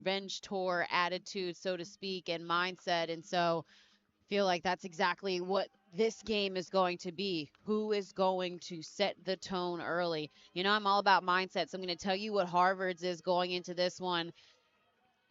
revenge tour attitude, so to speak, and mindset. And so feel like that's exactly what this game is going to be. Who is going to set the tone early? You know, I'm all about mindset, so I'm going to tell you what Harvard's is going into this one.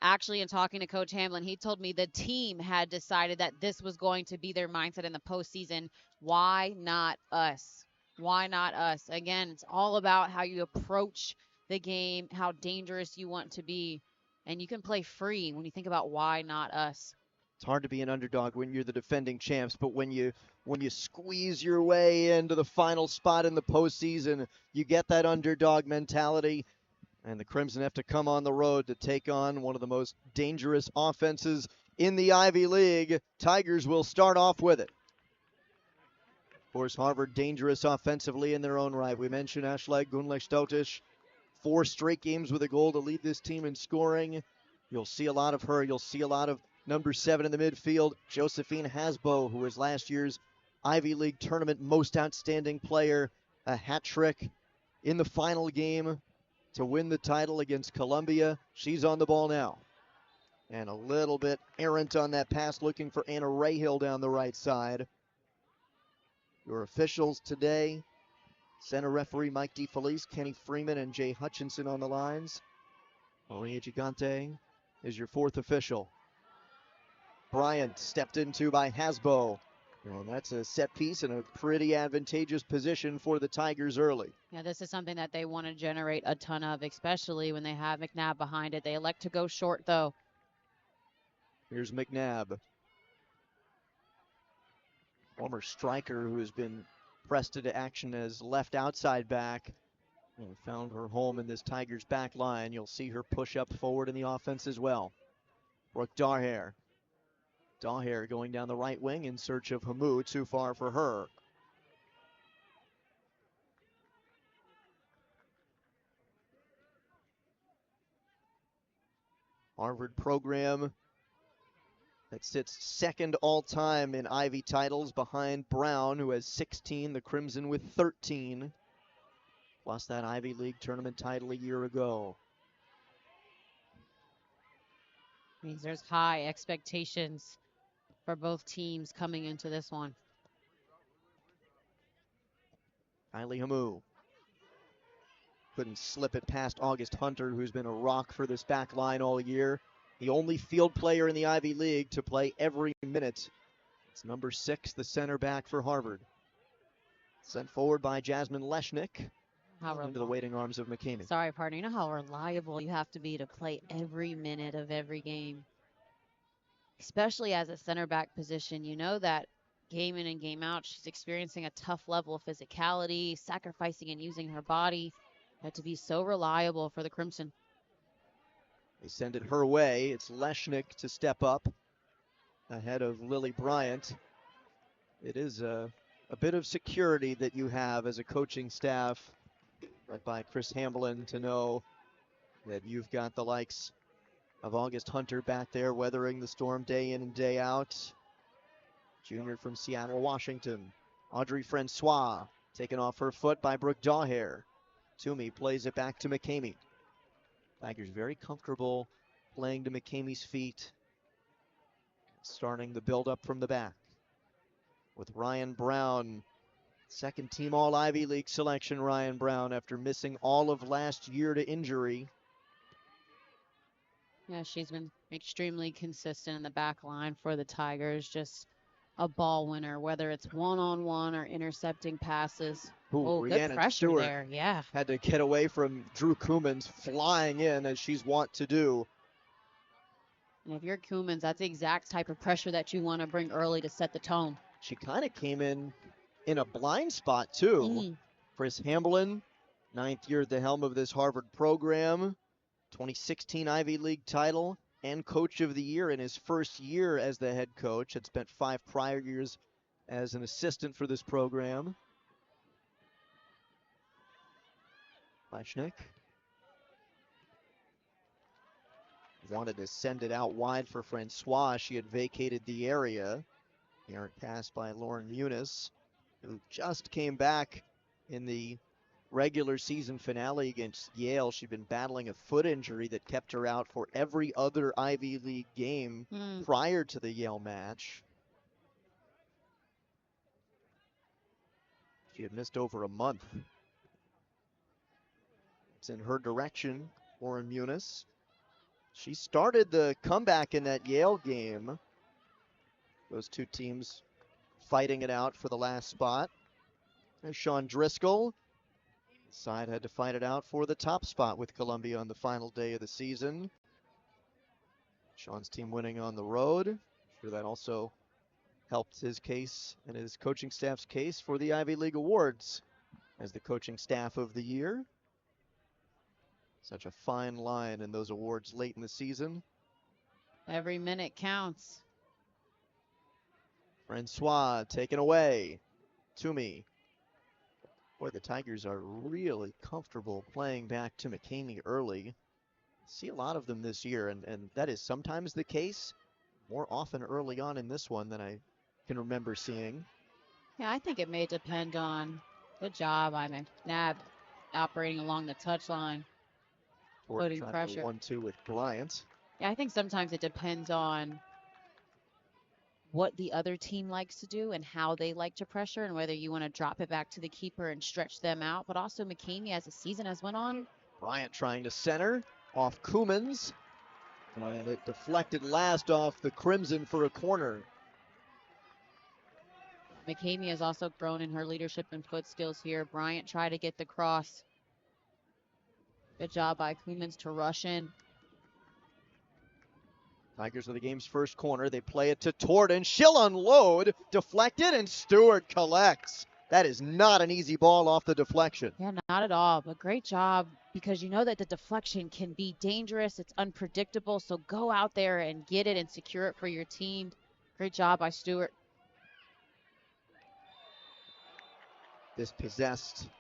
Actually, in talking to Coach Hamlin, he told me the team had decided that this was going to be their mindset in the postseason. Why not us? Why not us? Again, it's all about how you approach the game, how dangerous you want to be. And you can play free when you think about why not us. It's hard to be an underdog when you're the defending champs, but when you squeeze your way into the final spot in the postseason, you get that underdog mentality, and the Crimson have to come on the road to take on one of the most dangerous offenses in the Ivy League. Tigers will start off with it. Of course, Harvard dangerous offensively in their own right. We mentioned Ashleigh Gunlich-Stotisch, 4 straight games with a goal to lead this team in scoring. You'll see a lot of her. You'll see a lot of number 7 in the midfield, Josephine Hasbo, who was last year's Ivy League tournament most outstanding player. A hat trick in the final game to win the title against Columbia. She's on the ball now. And a little bit errant on that pass, looking for Anna Rahill down the right side. Your officials today: center referee Mike DeFelice, Kenny Freeman, and Jay Hutchinson on the lines. Maria Gigante is your 4th official. Bryant stepped into by Hasbo. Well, that's a set piece and a pretty advantageous position for the Tigers early. Yeah, this is something that they want to generate a ton of, especially when they have McNabb behind it. They elect to go short, though. Here's McNabb, former striker who has been pressed into action as left outside back. And found her home in this Tigers back line. You'll see her push up forward in the offense as well. Brooke Daher. Daher going down the right wing in search of Hamu. Too far for her. Harvard program that sits second all-time in Ivy titles behind Brown, who has 16, the Crimson with 13, plus that Ivy League tournament title a year ago. Means there's high expectations for both teams coming into this one. Kylie Hamu couldn't slip it past August Hunter, who's been a rock for this back line all year. The only field player in the Ivy League to play every minute. It's number 6, the center back for Harvard. Sent forward by Jasmine Leshnick into the waiting arms of McCamey. Sorry, partner. You know how reliable you have to be to play every minute of every game, especially as a center back position. You know that game in and game out, she's experiencing a tough level of physicality, sacrificing and using her body. Had to be so reliable for the Crimson. They send it her way. It's Leshnick to step up ahead of Lily Bryant. It is a bit of security that you have as a coaching staff, led by Chris Hamblin, to know that you've got the likes of August Hunter back there weathering the storm day in and day out. Junior from Seattle, Washington. Audrey Francois taken off her foot by Brooke Daher. Toomey plays it back to McCamey. Tigers very comfortable playing to McCamey's feet. Starting the build-up from the back with Ryan Brown. Second team All-Ivy League selection, Ryan Brown, after missing all of last year to injury. Yeah, she's been extremely consistent in the back line for the Tigers. Just a ball winner, whether it's one-on-one or intercepting passes. Ooh, good pressure Stewart there. Yeah. had to get away from Drew Coomans flying in as she's wont to do. And if you're Coomans, that's the exact type of pressure that you want to bring early to set the tone. She kind of came in a blind spot, too. Chris Hamblin, 9th year at the helm of this Harvard program, 2016 Ivy League title, and Coach of the Year in his first year as the head coach. Had spent 5 prior years as an assistant for this program. Leshnick wanted to send it out wide for Francois. She had vacated the area. Errant pass by Lauren Muniz, who just came back in the regular season finale against Yale, she'd been battling a foot injury that kept her out for every other Ivy League game prior to the Yale match. She had missed over a month. It's in her direction, Lauren Muniz. She started the comeback in that Yale game. Those two teams fighting it out for the last spot. There's Sean Driscoll. The side had to fight it out for the top spot with Columbia on the final day of the season. Sean's team winning on the road. I'm sure that also helped his case and his coaching staff's case for the Ivy League Awards as the coaching staff of the year. Such a fine line in those awards late in the season. Every minute counts. Francois taken away. Toomey. Boy, the Tigers are really comfortable playing back to McCamey early. See a lot of them this year, and that is sometimes the case. More often early on in this one than I can remember seeing. Yeah, I think it may depend on good job. I mean, Nab operating along the touchline, putting pressure. 1-2 with Bryant. Yeah, I think sometimes it depends on what the other team likes to do and how they like to pressure and whether you want to drop it back to the keeper and stretch them out. But also McCamey, as the season has went on. Bryant trying to center off Koumans. And it deflected last off the Crimson for a corner. McCamey has also grown in her leadership and foot skills here. Bryant tried to get the cross. Good job by Koumans to rush in. Tigers are the game's first corner. They play it to Torden. She'll unload. Deflected, and Stewart collects. That is not an easy ball off the deflection. Yeah, not at all. But great job, because you know that the deflection can be dangerous. It's unpredictable. So go out there and get it and secure it for your team. Great job by Stewart. Dispossessed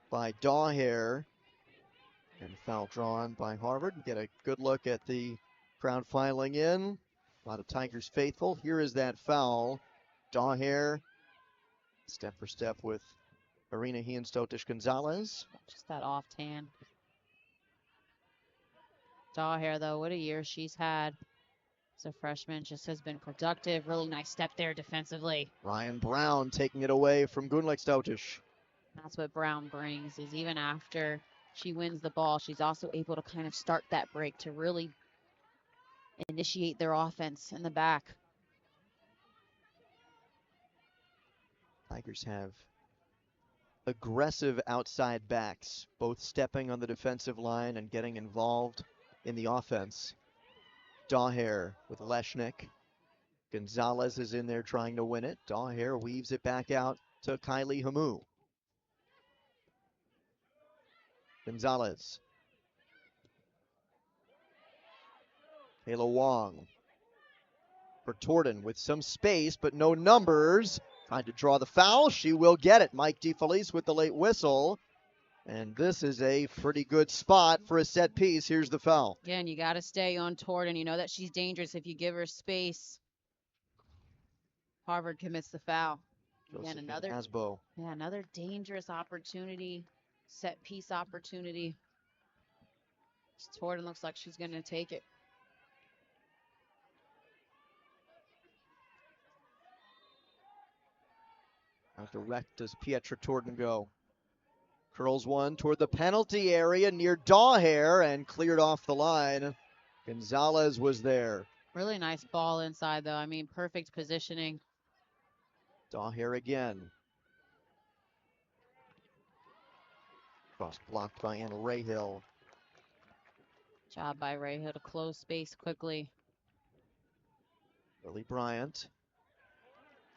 by Daugher. And foul drawn by Harvard. Get a good look at the crowd filing in. A lot of Tigers faithful. Here is that foul. Daugher step for step with Arena Stotish Gonzalez. Just that off tan. Daugher, though, what a year she's had as a freshman. Just has been productive. Really nice step there defensively. Ryan Brown taking it away from Gunlik Stotish. That's what Brown brings, is even after she wins the ball, she's also able to kind of start that break to really initiate their offense in the back. Tigers have aggressive outside backs, both stepping on the defensive line and getting involved in the offense. Daugher with Leshnik. Gonzalez is in there trying to win it. Daugher weaves it back out to Kylie Hamu. Gonzalez. Kayla Wong. For Torden with some space, but no numbers. Trying to draw the foul. She will get it. Mike DeFelice with the late whistle. And this is a pretty good spot for a set piece. Here's the foul. Again, you got to stay on Torden. You know that she's dangerous if you give her space. Harvard commits the foul. Again, another dangerous opportunity, set piece opportunity. Torden looks like she's going to take it. How direct does Pietra Torden go? Curls one toward the penalty area near Daugher and cleared off the line. Gonzalez was there. Really nice ball inside, though. I mean, perfect positioning. Daugher again. Cross blocked by Anna Rahill. Job by Rahill to close space quickly. Lily Bryant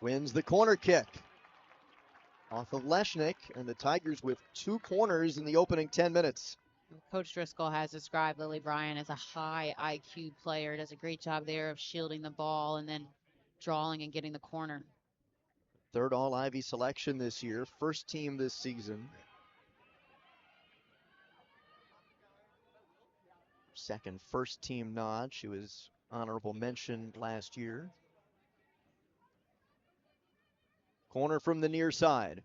wins the corner kick off of Leshnik, and the Tigers with 2 corners in the opening 10 minutes. Coach Driscoll has described Lily Bryant as a high IQ player. Does a great job there of shielding the ball and then drawing and getting the corner. Third All-Ivy selection this year, first team this season. Second first team nod. She was honorable mention last year. Corner from the near side.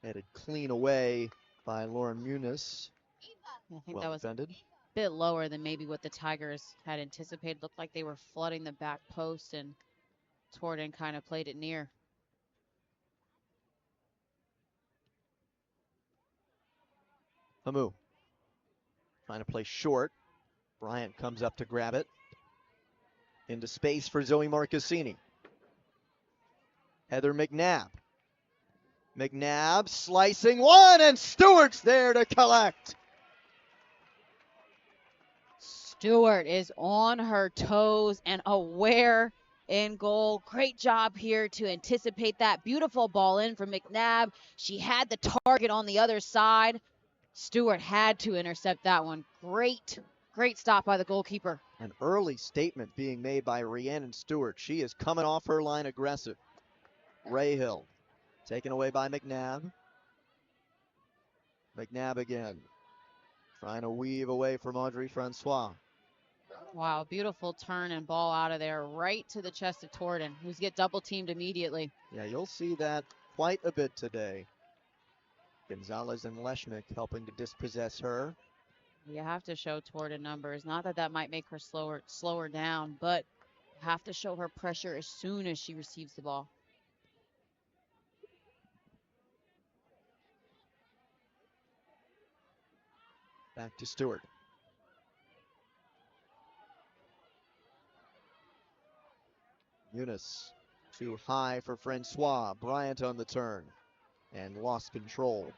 Headed clean away by Lauren Muniz. I think Well that was a defended. bit lower than maybe what the Tigers had anticipated. Looked like they were flooding the back post, and Torden kind of played it near. Hamu trying to play short. Bryant comes up to grab it. Into space for Zoe Marcassini. Heather McNabb. McNabb slicing one, and Stewart's there to collect. Stewart is on her toes and aware in goal. Great job here to anticipate that. Beautiful ball in from McNabb. She had the target on the other side. Stewart had to intercept that one. Great stop by the goalkeeper. An early statement being made by Rhiannon Stewart. She is coming off her line aggressive. Rahill taken away by McNabb. McNabb again. Trying to weave away from Audrey Francois. Wow, beautiful turn and ball out of there right to the chest of Torden, who's get double teamed immediately. Yeah, you'll see that quite a bit today. Gonzalez and Leshmick helping to dispossess her. You have to show Torden numbers. Not that that might make her slower down, but you have to show her pressure as soon as she receives the ball. Back to Stewart. Eunice too high for Francois. Bryant on the turn and lost control.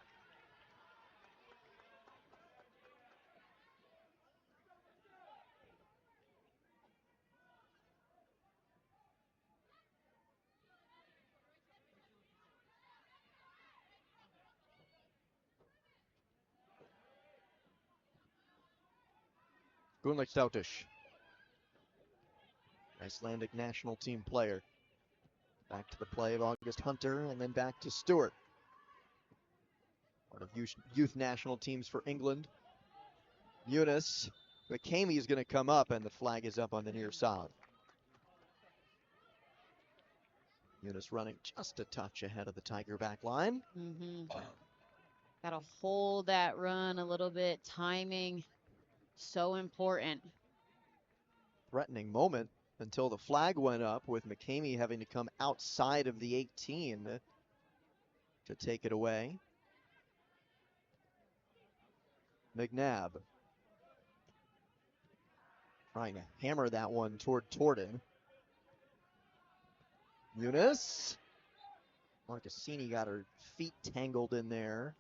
Gunlik Sautish, Icelandic national team player. Back to the play of August Hunter and then back to Stewart. One of youth national teams for England. Eunice. McCamey is going to come up and the flag is up on the near side. Eunice running just a touch ahead of the Tiger back line. Got to hold that run a little bit. Timing, so important. Threatening moment until the flag went up, with McCamey having to come outside of the 18 to take it away. McNabb trying to hammer that one toward Torden. Eunice. Marcassini got her feet tangled in there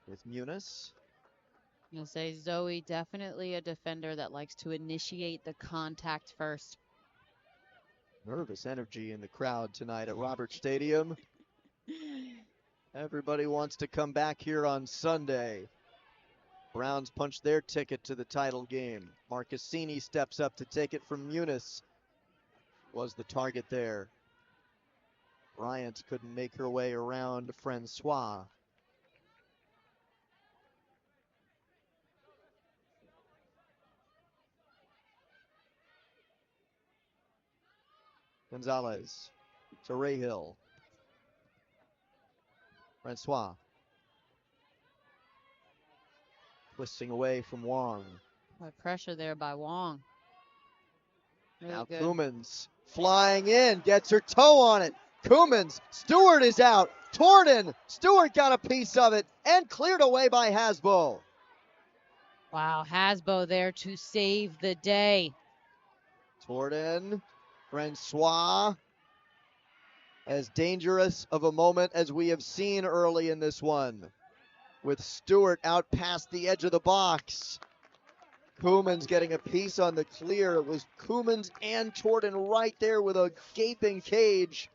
with Muniz. You'll say Zoe, definitely a defender that likes to initiate the contact first. Nervous energy in the crowd tonight at Roberts Stadium. Everybody wants to come back here on Sunday. Browns punched their ticket to the title game. Marcassini steps up to take it from Muniz. Was the target there. Bryant couldn't make her way around Francois. Gonzalez to Rahill. Francois. Twisting away from Wong. Pressure there by Wong. Really Now good. Koumans flying in, gets her toe on it. Koumans, Stewart is out. Torden, Stewart got a piece of it and cleared away by Hasbo. Wow, Hasbo there to save the day. Torden, Francois, as dangerous of a moment as we have seen early in this one. With Stewart out past the edge of the box. Koumans getting a piece on the clear. It was Koumans and Torden right there with a gaping cage.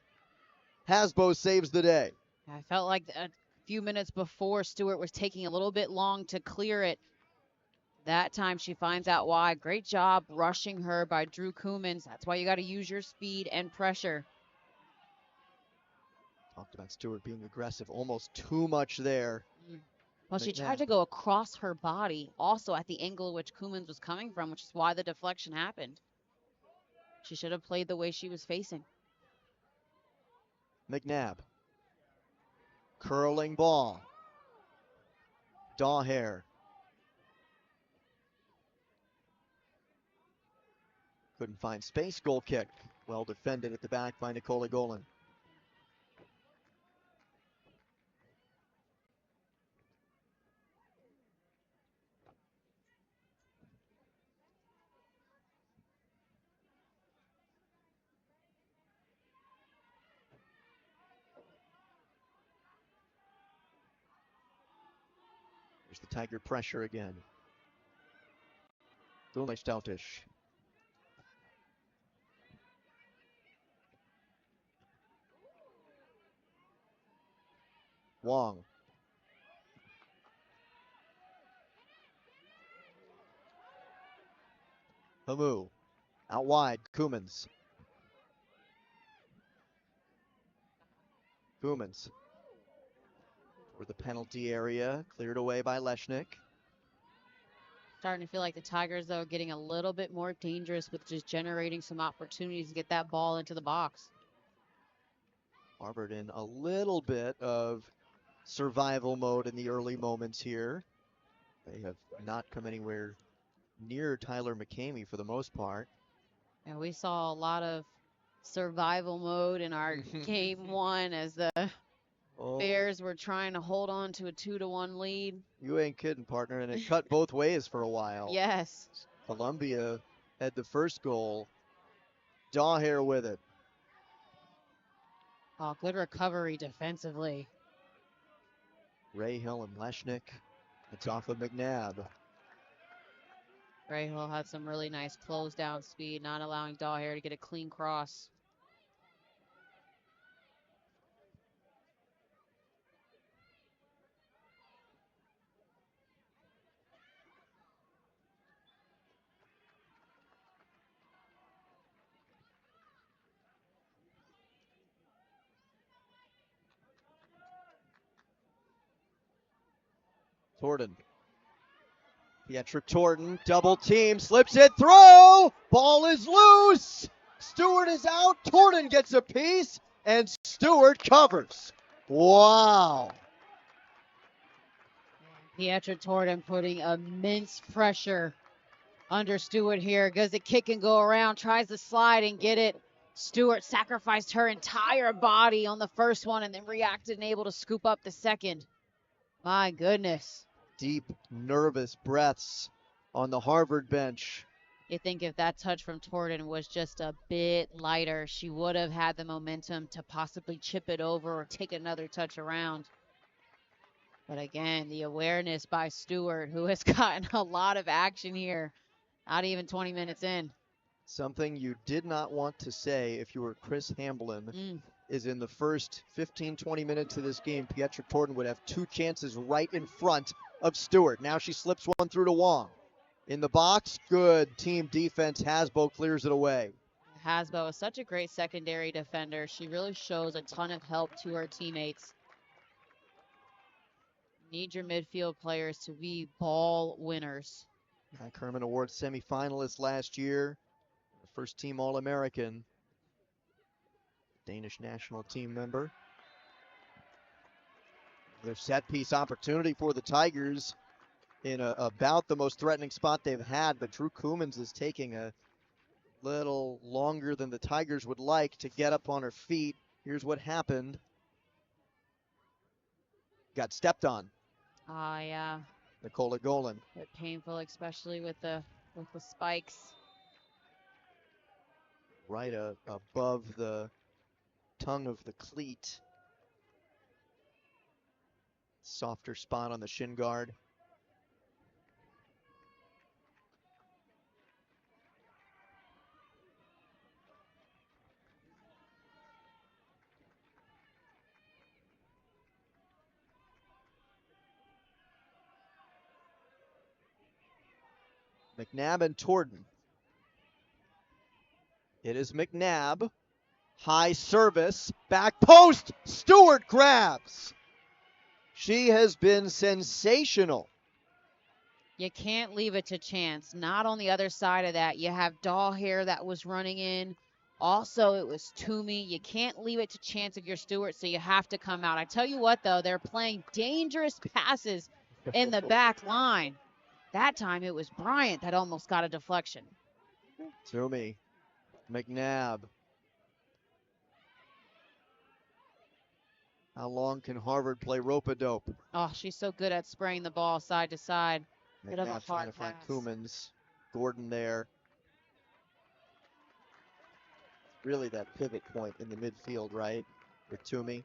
Hasbo saves the day. I felt like a few minutes before Stewart was taking a little bit long to clear it. That time she finds out why. Great job rushing her by Drew Koumans. That's why you got to use your speed and pressure. Talked about Stewart being aggressive, almost too much there. Well, she tried to go across her body, also at the angle which Koumans was coming from, which is why the deflection happened. She should have played the way she was facing. McNabb. Curling ball. Daugherty. Couldn't find space. Goal kick. Well defended at the back by Nicola Golan. There's the Tiger pressure again. Stoutish. Wong. Hamu. Out wide. Kumans. Kumans. For the penalty area. Cleared away by Leshnik. Starting to feel like the Tigers, though, are getting a little bit more dangerous with just generating some opportunities to get that ball into the box. Harvard in a little bit of survival mode in the early moments here. They have not come anywhere near Tyler McCamey for the most part. And we saw a lot of survival mode in our game one as the Bears were trying to hold on to a 2-1 lead. You ain't kidding, partner, and it cut both ways for a while. Yes. Columbia had the first goal. Daugherty with it. Oh, good recovery defensively. Rahill and Leshnik. It's off of McNabb. Rahill had some really nice close down speed, not allowing Daugherty to get a clean cross. Torton. Pietruk Torton, double team, slips it through. Ball is loose. Stewart is out. Torton gets a piece, and Stewart covers. Wow. Pietruk Torton putting immense pressure under Stewart here. Does the kick and go around, tries to slide and get it. Stewart sacrificed her entire body on the first one and then reacted and able to scoop up the second. My goodness. Deep, nervous breaths on the Harvard bench. You think if that touch from Torton was just a bit lighter, she would have had the momentum to possibly chip it over or take another touch around. But again, the awareness by Stewart, who has gotten a lot of action here, not even 20 minutes in. Something you did not want to say if you were Chris Hamblin is in the first 15, 20 minutes of this game, Pietruk Torton would have two chances right in front of Stewart. Now she slips one through to Wong. In the box, good team defense. Hasbo clears it away. Hasbo is such a great secondary defender. She really shows a ton of help to her teammates. Need your midfield players to be ball winners. Kerman Award semifinalist last year. First team All-American. Danish national team member. Their set piece opportunity for the Tigers in about the most threatening spot they've had, but Drew Kumans is taking a little longer than the Tigers would like to get up on her feet. Here's what happened. Got stepped on. Yeah. Nicola Golan. Bit painful, especially with the spikes. Right above the tongue of the cleat. Softer spot on the shin guard. McNabb and Torton. It is McNabb. High service. Back post. Stewart grabs. She has been sensational. You can't leave it to chance. Not on the other side of that. You have Daugherty that was running in. Also, it was Toomey. You can't leave it to chance of your Stewart, so you have to come out. I tell you what, though, they're playing dangerous passes in the back line. That time it was Bryant that almost got a deflection. Toomey, McNabb. How long can Harvard play rope-a-dope? Oh, she's so good at spraying the ball side to side. Bit of a McNabb trying hard to find pass. Koemans. Gordon there. Really that pivot point in the midfield, right? With Toomey.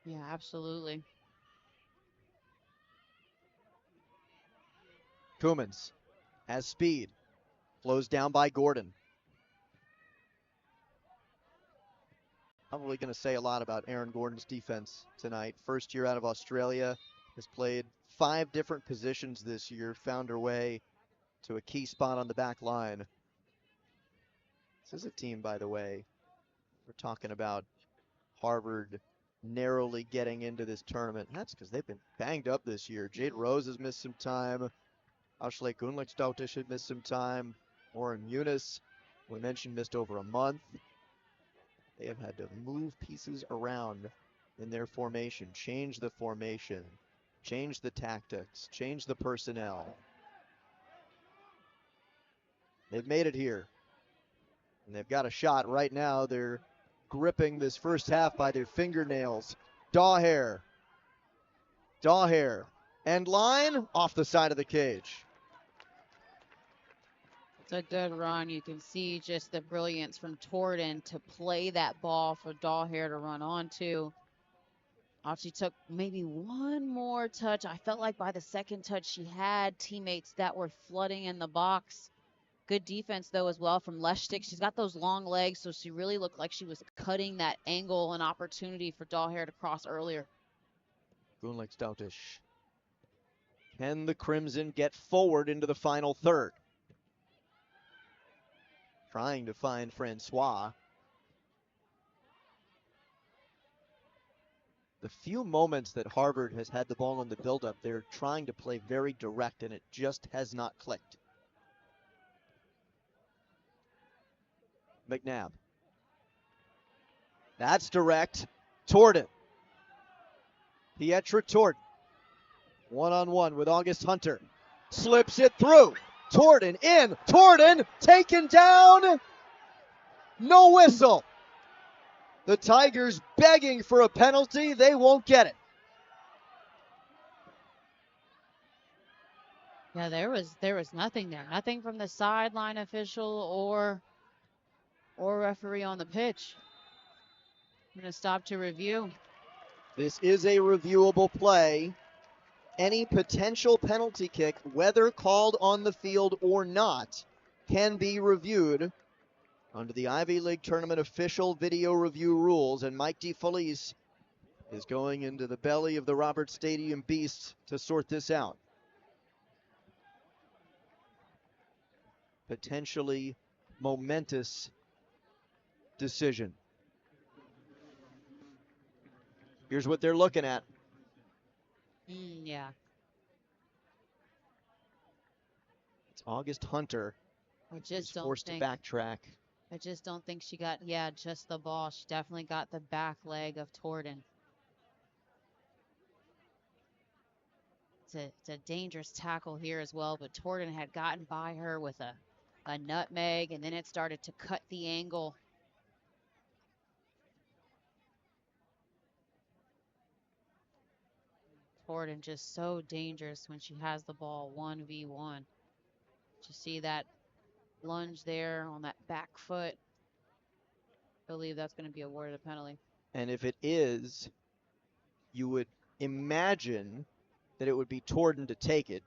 Yeah, absolutely. Koemans has speed. Flows down by Gordon. Probably going to say a lot about Aaron Gordon's defense tonight. First year out of Australia. Has played 5 different positions this year. Found her way to a key spot on the back line. This is a team, by the way, we're talking about Harvard narrowly getting into this tournament. That's because they've been banged up this year. Jade Rose has missed some time. Ashley Gunlichstautis had missed some time. Warren Muniz, we mentioned, missed over a month. They have had to move pieces around in their formation, change the formation, change the tactics, change the personnel. They've made it here. And they've got a shot right now. They're gripping this first half by their fingernails. Daugherty. End line off the side of the cage. It's a good run. You can see just the brilliance from Torden to play that ball for Daugherty to run onto. She took maybe one more touch. I felt like by the second touch, she had teammates that were flooding in the box. Good defense, though, as well from Leshtik. She's got those long legs, so she really looked like she was cutting that angle and opportunity for Daugherty to cross earlier. Gunlichstautis. Can the Crimson get forward into the final third? Trying to find Francois. The few moments that Harvard has had the ball in the build-up, they're trying to play very direct, and it just has not clicked. McNabb. That's direct. Torden. Pietra Torden. One-on-one with August Hunter. Slips it through. Torden in. Torden taken down. No whistle. The Tigers begging for a penalty. They won't get it. Yeah, there was nothing there. Nothing from the sideline official or referee on the pitch. I'm going to stop to review. This is a reviewable play. Any potential penalty kick, whether called on the field or not, can be reviewed under the Ivy League Tournament official video review rules, and Mike DeFelice is going into the belly of the Roberts Stadium beast to sort this out. Potentially momentous decision. Here's what they're looking at. Yeah. It's August Hunter. I just don't forced think to backtrack. I just don't think she got just the ball. She definitely got the back leg of Torden. It's a dangerous tackle here as well, but Torden had gotten by her with a nutmeg, and then it started to cut the angle. Torden just so dangerous when she has the ball 1v1. You see that lunge there on that back foot. I believe that's going to be awarded a penalty. And if it is, you would imagine that it would be Torden to take it.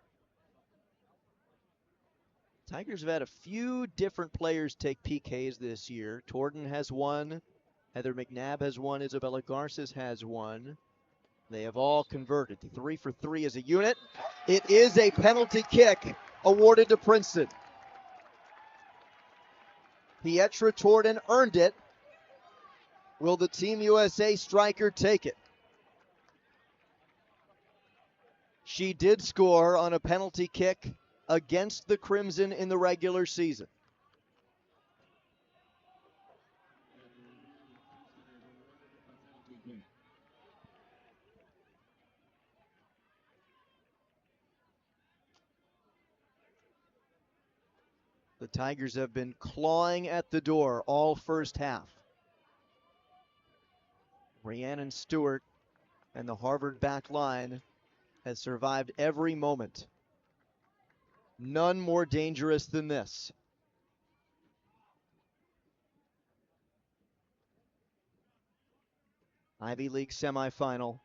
Tigers have had a few different players take PKs this year. Torden has one. Heather McNabb has one. Isabella Garces has one. They have all converted. 3 for 3 as a unit. It is a penalty kick awarded to Princeton. Pietra Torden earned it. Will the Team USA striker take it? She did score on a penalty kick against the Crimson in the regular season. The Tigers have been clawing at the door all first half. Rhiannon Stewart and the Harvard back line has survived every moment. None more dangerous than this. Ivy League semifinal.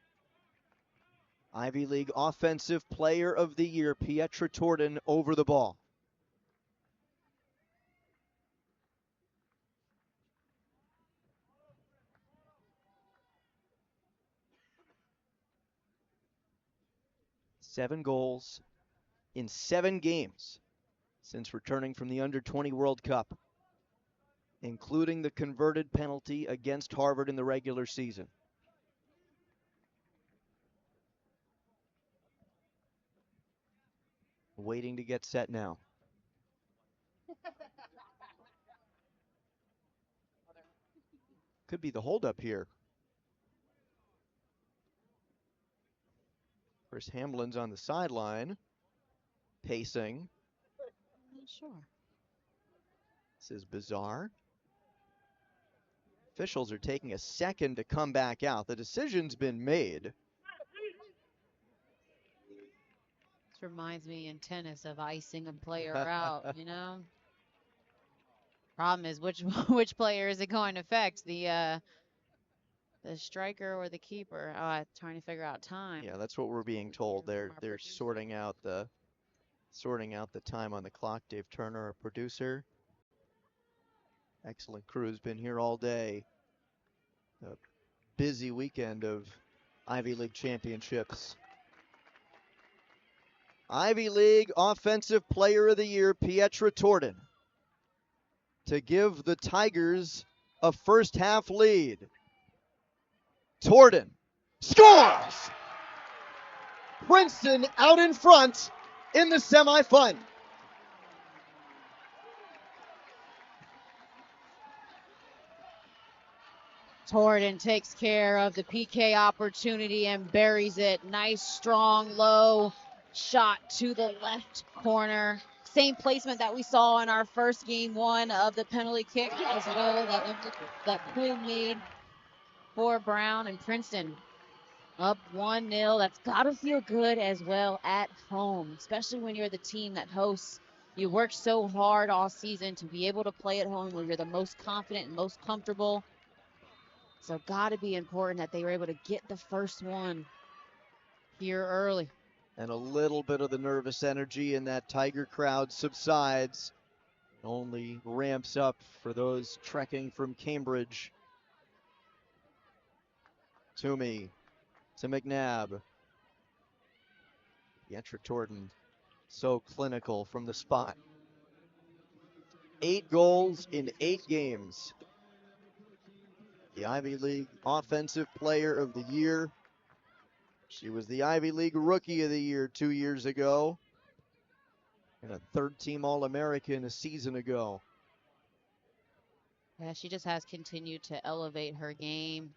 Ivy League Offensive Player of the Year, Pietra Torden, over the ball. Seven goals in 7 games since returning from the Under-20 World Cup, including the converted penalty against Harvard in the regular season. Waiting to get set now. Could be the holdup here. Chris Hamlin's on the sideline, pacing. Not sure. This is bizarre. Officials are taking a second to come back out. The decision's been made. This reminds me in tennis of icing a player out, you know? Problem is which which player is it going to affect? The striker or the keeper? Oh, I'm trying to figure out time. Yeah, that's what we're being told. They're sorting out the time on the clock. Dave Turner, our producer. Excellent crew has been here all day. A busy weekend of Ivy League championships. Ivy League Offensive Player of the Year, Pietra Torden, to give the Tigers a first half lead. Torden scores! Princeton out in front in the semifinal. Torden takes care of the PK opportunity and buries it. Nice, strong, low shot to the left corner. Same placement that we saw in our first game 1 of the penalty kick as well that Quinn made for Brown and Princeton. Up 1-0. That's got to feel good as well at home, especially when you're the team that hosts. You work so hard all season to be able to play at home where you're the most confident and most comfortable. So got to be important that they were able to get the first one here early. And a little bit of the nervous energy in that Tiger crowd subsides. Only ramps up for those trekking from Cambridge. Toomey to McNabb. Pietra Torden, so clinical from the spot. 8 goals in 8 games. The Ivy League Offensive Player of the Year. She was the Ivy League Rookie of the Year 2 years ago, and a third-team All-American a season ago. Yeah, she just has continued to elevate her game,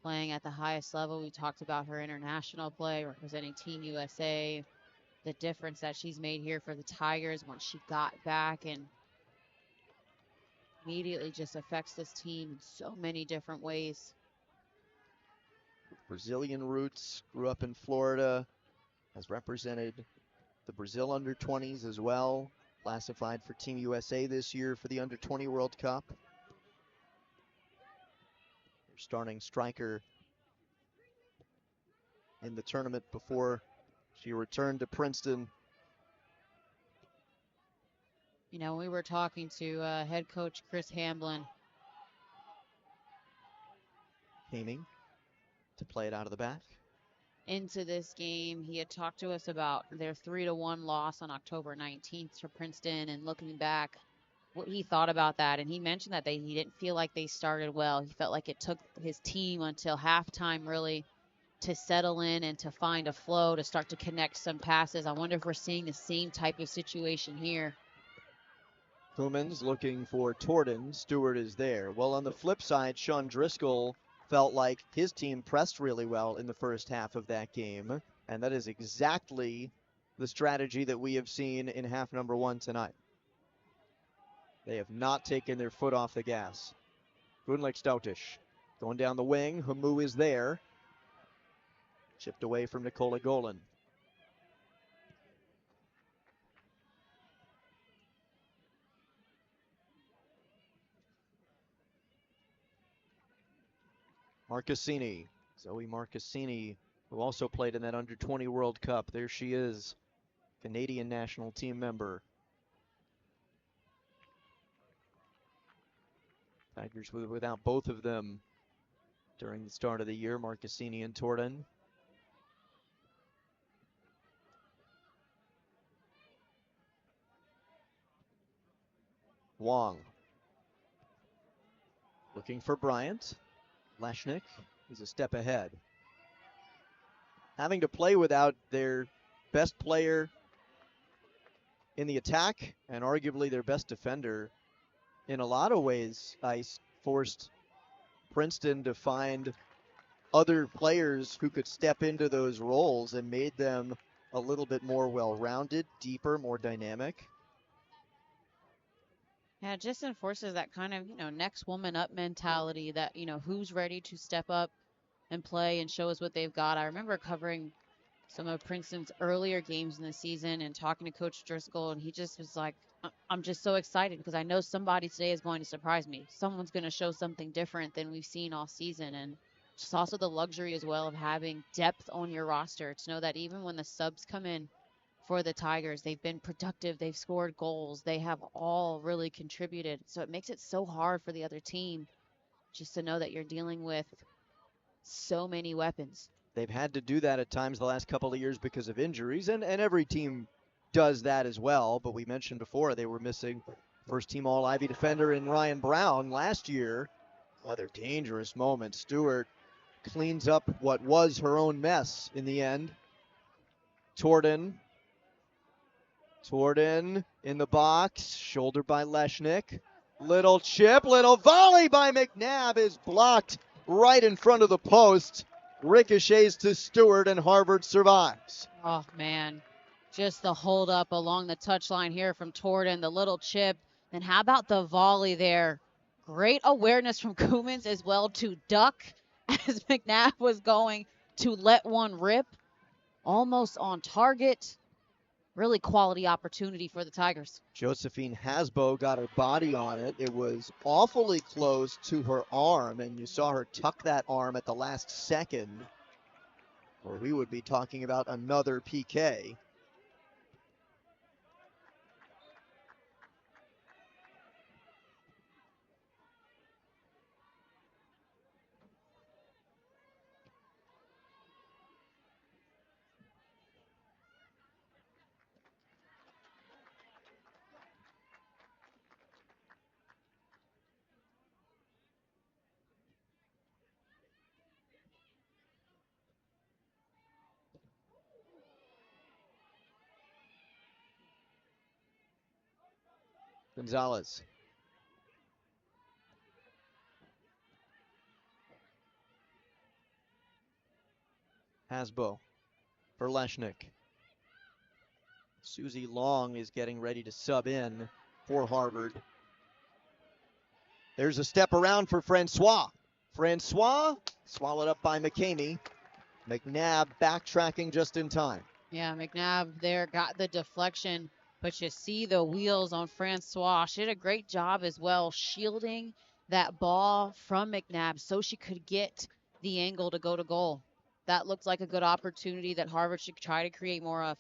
playing at the highest level. We talked about her international play, representing Team USA, the difference that she's made here for the Tigers once she got back, and immediately just affects this team in so many different ways. Brazilian roots, grew up in Florida, has represented the Brazil under-20s as well, classified for Team USA this year for the Under-20 World Cup. Their starting striker in the tournament before she returned to Princeton. You know, we were talking to head coach Chris Hamblin. Aiming to play it out of the back. Into this game, he had talked to us about their 3-1 loss on October 19th to Princeton, and looking back, what he thought about that. And he mentioned that he didn't feel like they started well. He felt like it took his team until halftime really to settle in and to find a flow, to start to connect some passes. I wonder if we're seeing the same type of situation here. Koeman's looking for Torden. Stewart is there. Well, on the flip side, Sean Driscoll felt like his team pressed really well in the first half of that game, and that is exactly the strategy that we have seen in half number 1 tonight. They have not taken their foot off the gas. Gunlik Stoutish going down the wing. Hamu is there. Chipped away from Nikola Golan. Marcassini. Zoe Marcassini, who also played in that under-20 World Cup. There she is, Canadian national team member. Tigers without both of them during the start of the year, Marcassini and Torden. Wong looking for Bryant. Leshnik is a step ahead. Having to play without their best player in the attack and arguably their best defender, in a lot of ways, Ice forced Princeton to find other players who could step into those roles and made them a little bit more well-rounded, deeper, more dynamic. Yeah, it just enforces that kind of, next woman up mentality that, who's ready to step up and play and show us what they've got. I remember covering some of Princeton's earlier games in the season and talking to Coach Driscoll, and he just was like, I'm just so excited because I know somebody today is going to surprise me. Someone's going to show something different than we've seen all season. And just also the luxury as well of having depth on your roster to know that even when the subs come in for the Tigers, they've been productive, they've scored goals, they have all really contributed. So it makes it so hard for the other team just to know that you're dealing with so many weapons. They've had to do that at times the last couple of years because of injuries, and every team does that as well. But we mentioned before they were missing first team All Ivy defender in Ryan Brown last year. Another dangerous moment. Stewart cleans up what was her own mess in the end. Torden in the box, shouldered by Leshnik. Little chip, little volley by McNabb is blocked right in front of the post. Ricochets to Stewart, and Harvard survives. Oh, man. Just the hold up along the touchline here from Torden, the little chip. And how about the volley there? Great awareness from Koumans as well to duck as McNabb was going to let one rip. Almost on target. Really quality opportunity for the Tigers. Josephine Hasbo got her body on it. It was awfully close to her arm, and you saw her tuck that arm at the last second, or we would be talking about another PK. Gonzalez. Hasbo for Leshnik. Susie Long is getting ready to sub in for Harvard. There's a step around for Francois. Francois swallowed up by McCamey. McNabb backtracking just in time. Yeah, McNabb there got the deflection, but you see the wheels on Francois. She did a great job as well shielding that ball from McNabb so she could get the angle to go to goal. That looks like a good opportunity that Harvard should try to create more of.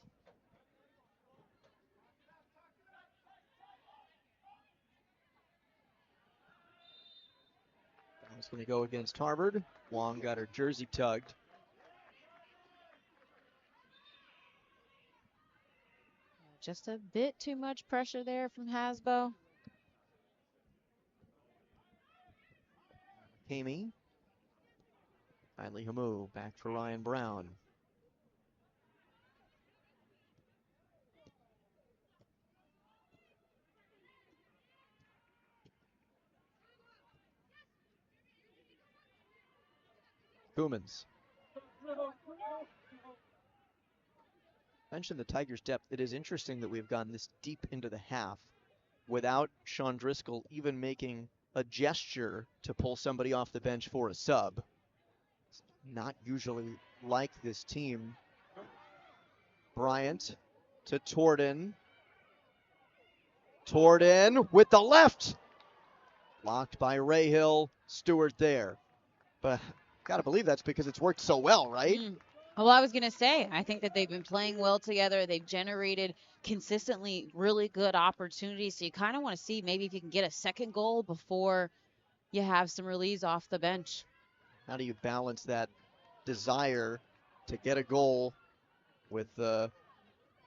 That's going to go against Harvard. Wong got her jersey tugged. Just a bit too much pressure there from Hasbo. Kamey. Kylie Hamu back for Ryan Brown. Koumans. Mentioned the Tigers' depth. It is interesting that we've gone this deep into the half without Sean Driscoll even making a gesture to pull somebody off the bench for a sub. It's not usually like this team. Bryant to Torden. Torden with the left. Blocked by Rahill. Stewart there. But got to believe that's because it's worked so well, right? Well, I was going to say, I think that they've been playing well together. They've generated consistently really good opportunities. So you kind of want to see maybe if you can get a second goal before you have some release off the bench. How do you balance that desire to get a goal with the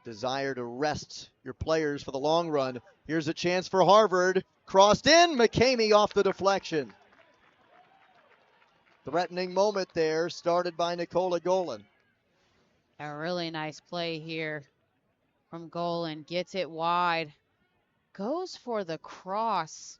desire to rest your players for the long run? Here's a chance for Harvard. Crossed in. McCamey off the deflection. Threatening moment there, started by Nicola Golan. A really nice play here from Golan. Gets it wide. Goes for the cross.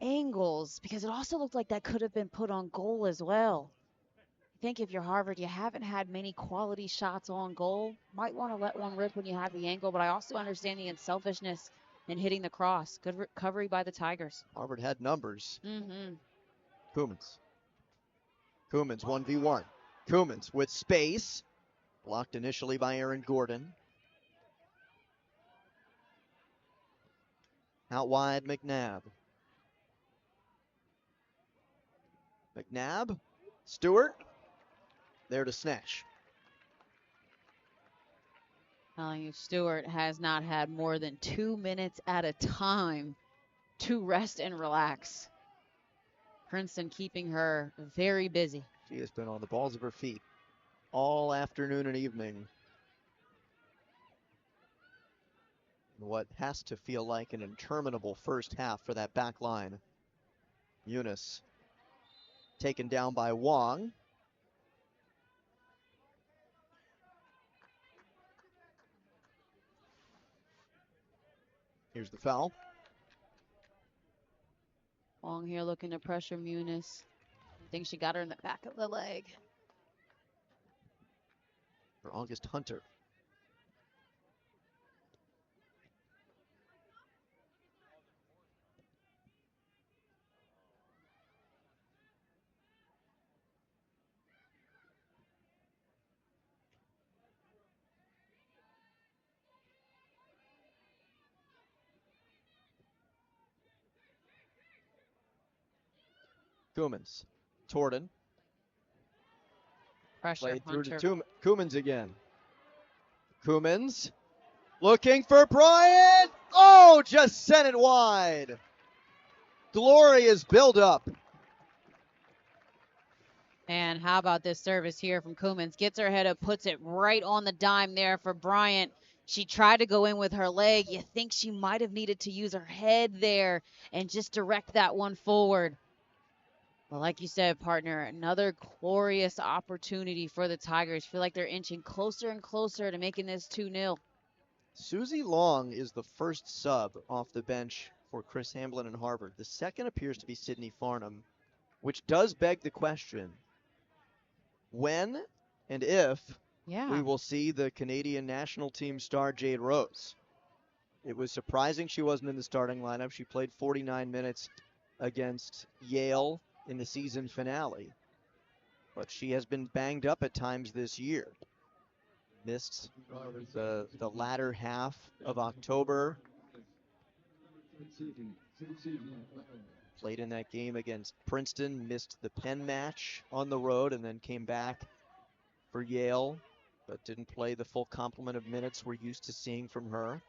Angles, because it also looked like that could have been put on goal as well. I think if you're Harvard, you haven't had many quality shots on goal. Might want to let one rip when you have the angle, but I also understand the unselfishness in hitting the cross. Good recovery by the Tigers. Harvard had numbers. Mm-hmm. Koumans 1v1. Koumans with space. Blocked initially by Aaron Gordon. Out wide, McNabb. Stewart. There to snatch. Telling you, Stewart has not had more than 2 minutes at a time to rest and relax. Princeton keeping her very busy. She has been on the balls of her feet all afternoon and evening. What has to feel like an interminable first half for that back line. Eunice taken down by Wong. Here's the foul. Wong here looking to pressure Muniz. I think she got her in the back of the leg. For August Hunter. Koumans. Torden. Pressure, Played through Hunter. to Koumans again. Koumans looking for Bryant. Oh, just sent it wide. Glorious build-up. And how about this service here from Koumans? Gets her head up, puts it right on the dime there for Bryant. She tried to go in with her leg. You think she might have needed to use her head there and just direct that one forward. Well, like you said, partner, another glorious opportunity for the Tigers. Feel like they're inching closer and closer to making this 2-0. Susie Long is the first sub off the bench for Chris Hamblin and Harvard. The second appears to be Sydney Farnham, which does beg the question, when and if we will see the Canadian national team star Jade Rose. It was surprising she wasn't in the starting lineup. She played 49 minutes against Yale in the season finale, but she has been banged up at times this year. Missed the latter half of October. Played in that game against Princeton, missed the Penn match on the road, and then came back for Yale, but didn't play the full complement of minutes we're used to seeing from her.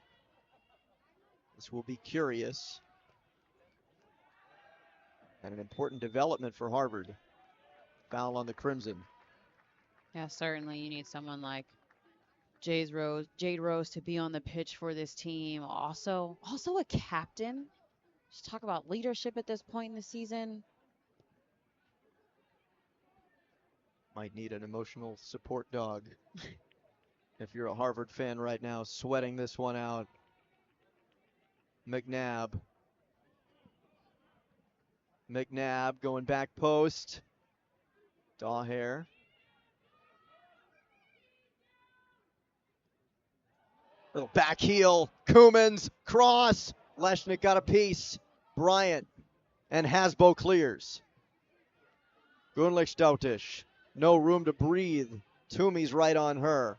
This will be curious. And an important development for Harvard. Foul on the Crimson. Yeah, certainly you need someone like Jade Rose to be on the pitch for this team. Also a captain. Just talk about leadership at this point in the season. Might need an emotional support dog. If you're a Harvard fan right now, sweating this one out. McNabb going back post. Daugher. Little back heel. Koumans. Cross. Leshnick got a piece. Bryant and Hasbo clears. Gunlich Doutish. No room to breathe. Toomey's right on her.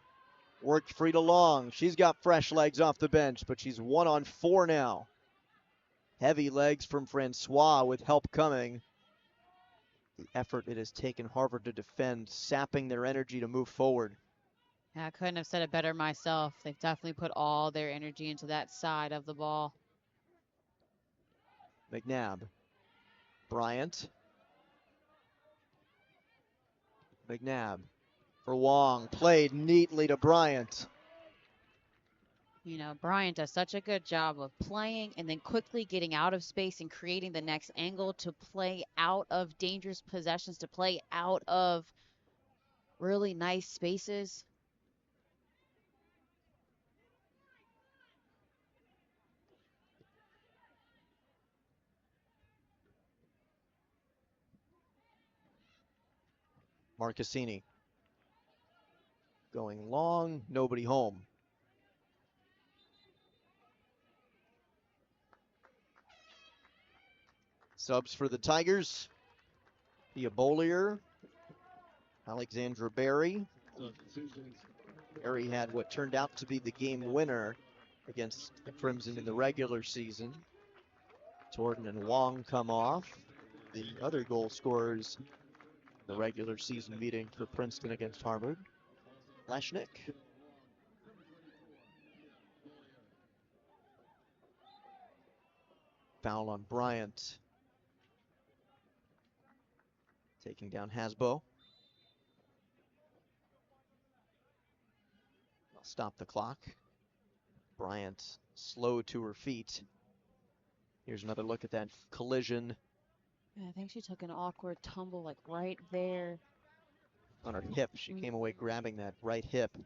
Worked Frida Long. She's got fresh legs off the bench, but she's 1-on-4 now. Heavy legs from Francois with help coming. The effort it has taken Harvard to defend, sapping their energy to move forward. Yeah, I couldn't have said it better myself. They've definitely put all their energy into that side of the ball. McNabb. Bryant. McNabb for Wong. Played neatly to Bryant. You know, Bryant does such a good job of playing and then quickly getting out of space and creating the next angle to play out of dangerous possessions, to play out of really nice spaces. Marcassini going long, nobody home. Subs for the Tigers. Thea Bollier, Alexandra Berry. Berry had what turned out to be the game winner against the Crimson in the regular season. Torton and Wong come off. The other goal scorers in the regular season meeting for Princeton against Harvard. Leshnick. Foul on Bryant. Taking down Hasbo. I'll stop the clock. Bryant slow to her feet. Here's another look at that collision. Yeah, I think she took an awkward tumble like right there. On her hip. She came away grabbing that right hip.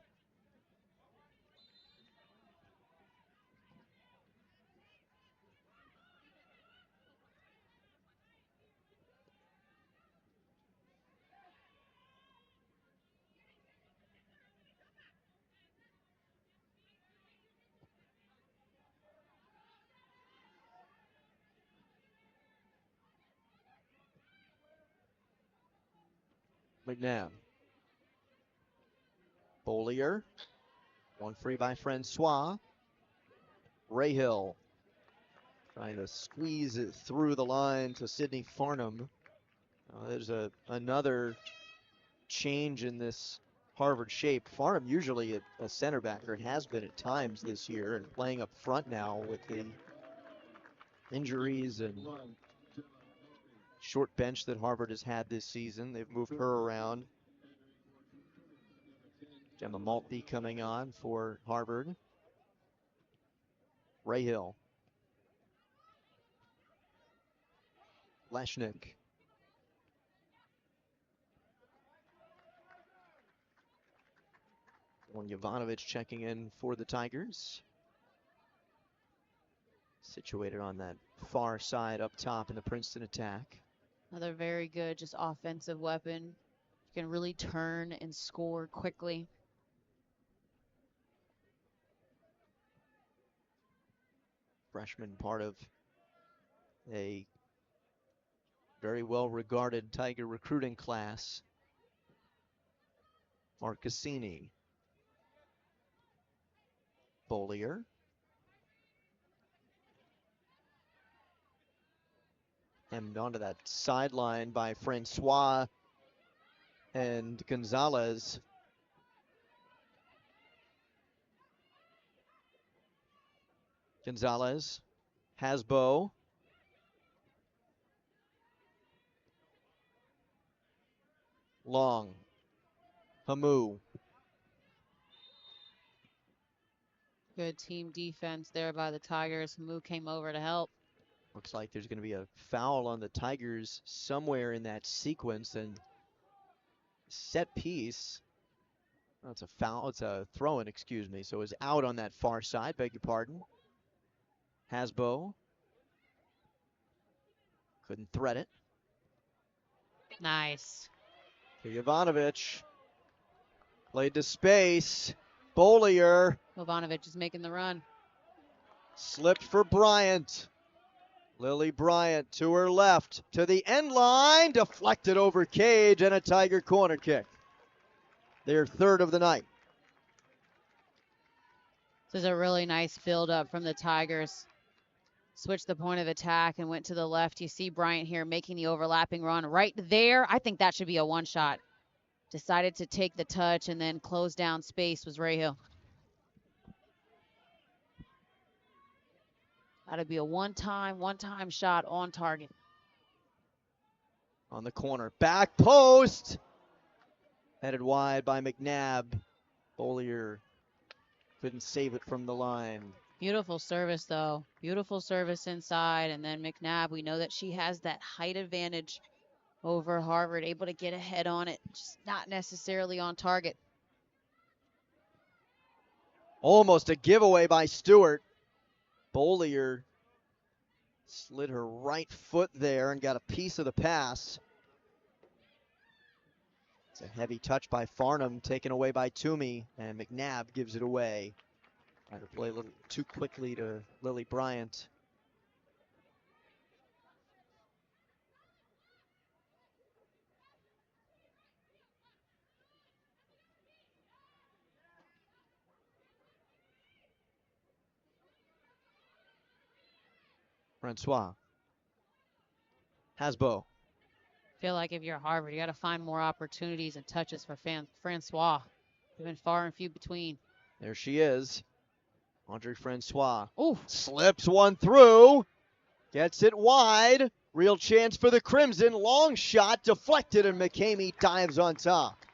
McNabb. Bollier. One free by Francois. Rahill trying to squeeze it through the line to Sydney Farnham. There's another change in this Harvard shape. Farnham usually a center backer and has been at times this year, and playing up front now with the injuries and short bench that Harvard has had this season. They've moved her around. Gemma Maltby coming on for Harvard. Rahill. Leshnick. Jovanovic checking in for the Tigers. Situated on that far side up top in the Princeton attack. Another very good, just offensive weapon. You can really turn and score quickly. Freshman, part of a very well-regarded Tiger recruiting class. Marcassini. Bollier. Hemmed onto that sideline by Francois and Gonzalez. Gonzalez. Hasbo. Long. Hamu. Good team defense there by the Tigers. Moo came over to help. Looks like there's going to be a foul on the Tigers somewhere in that sequence, and set piece. Oh, it's a foul. It's a throw-in, excuse me. So it's out on that far side. Beg your pardon. Hasbo. Couldn't thread it. Nice. To Jovanovic. Played to space. Bollier. Jovanovic is making the run. Slipped for Bryant. Lily Bryant to her left, to the end line, deflected over cage, and a Tiger corner kick. Their third of the night. This is a really nice build-up from the Tigers. Switched the point of attack and went to the left. You see Bryant here making the overlapping run right there. I think that should be a one-shot. Decided to take the touch and then close down space was Rahil. That'd be a one-time shot on target. On the corner, back post. Headed wide by McNabb. Bollier couldn't save it from the line. Beautiful service, though. Beautiful service inside. And then McNabb, we know that she has that height advantage over Harvard, able to get ahead on it, just not necessarily on target. Almost a giveaway by Stewart. Bollier slid her right foot there and got a piece of the pass. It's a heavy touch by Farnham, taken away by Toomey, and McNabb gives it away. Tried to play a little too quickly to Lily Bryant. Francois. Hasbo. Feel like if you're Harvard, you got to find more opportunities and touches for Francois. They've been far and few between. There she is. Andre Francois. Ooh. Slips one through. Gets it wide. Real chance for the Crimson. Long shot deflected, and McCamey dives on top.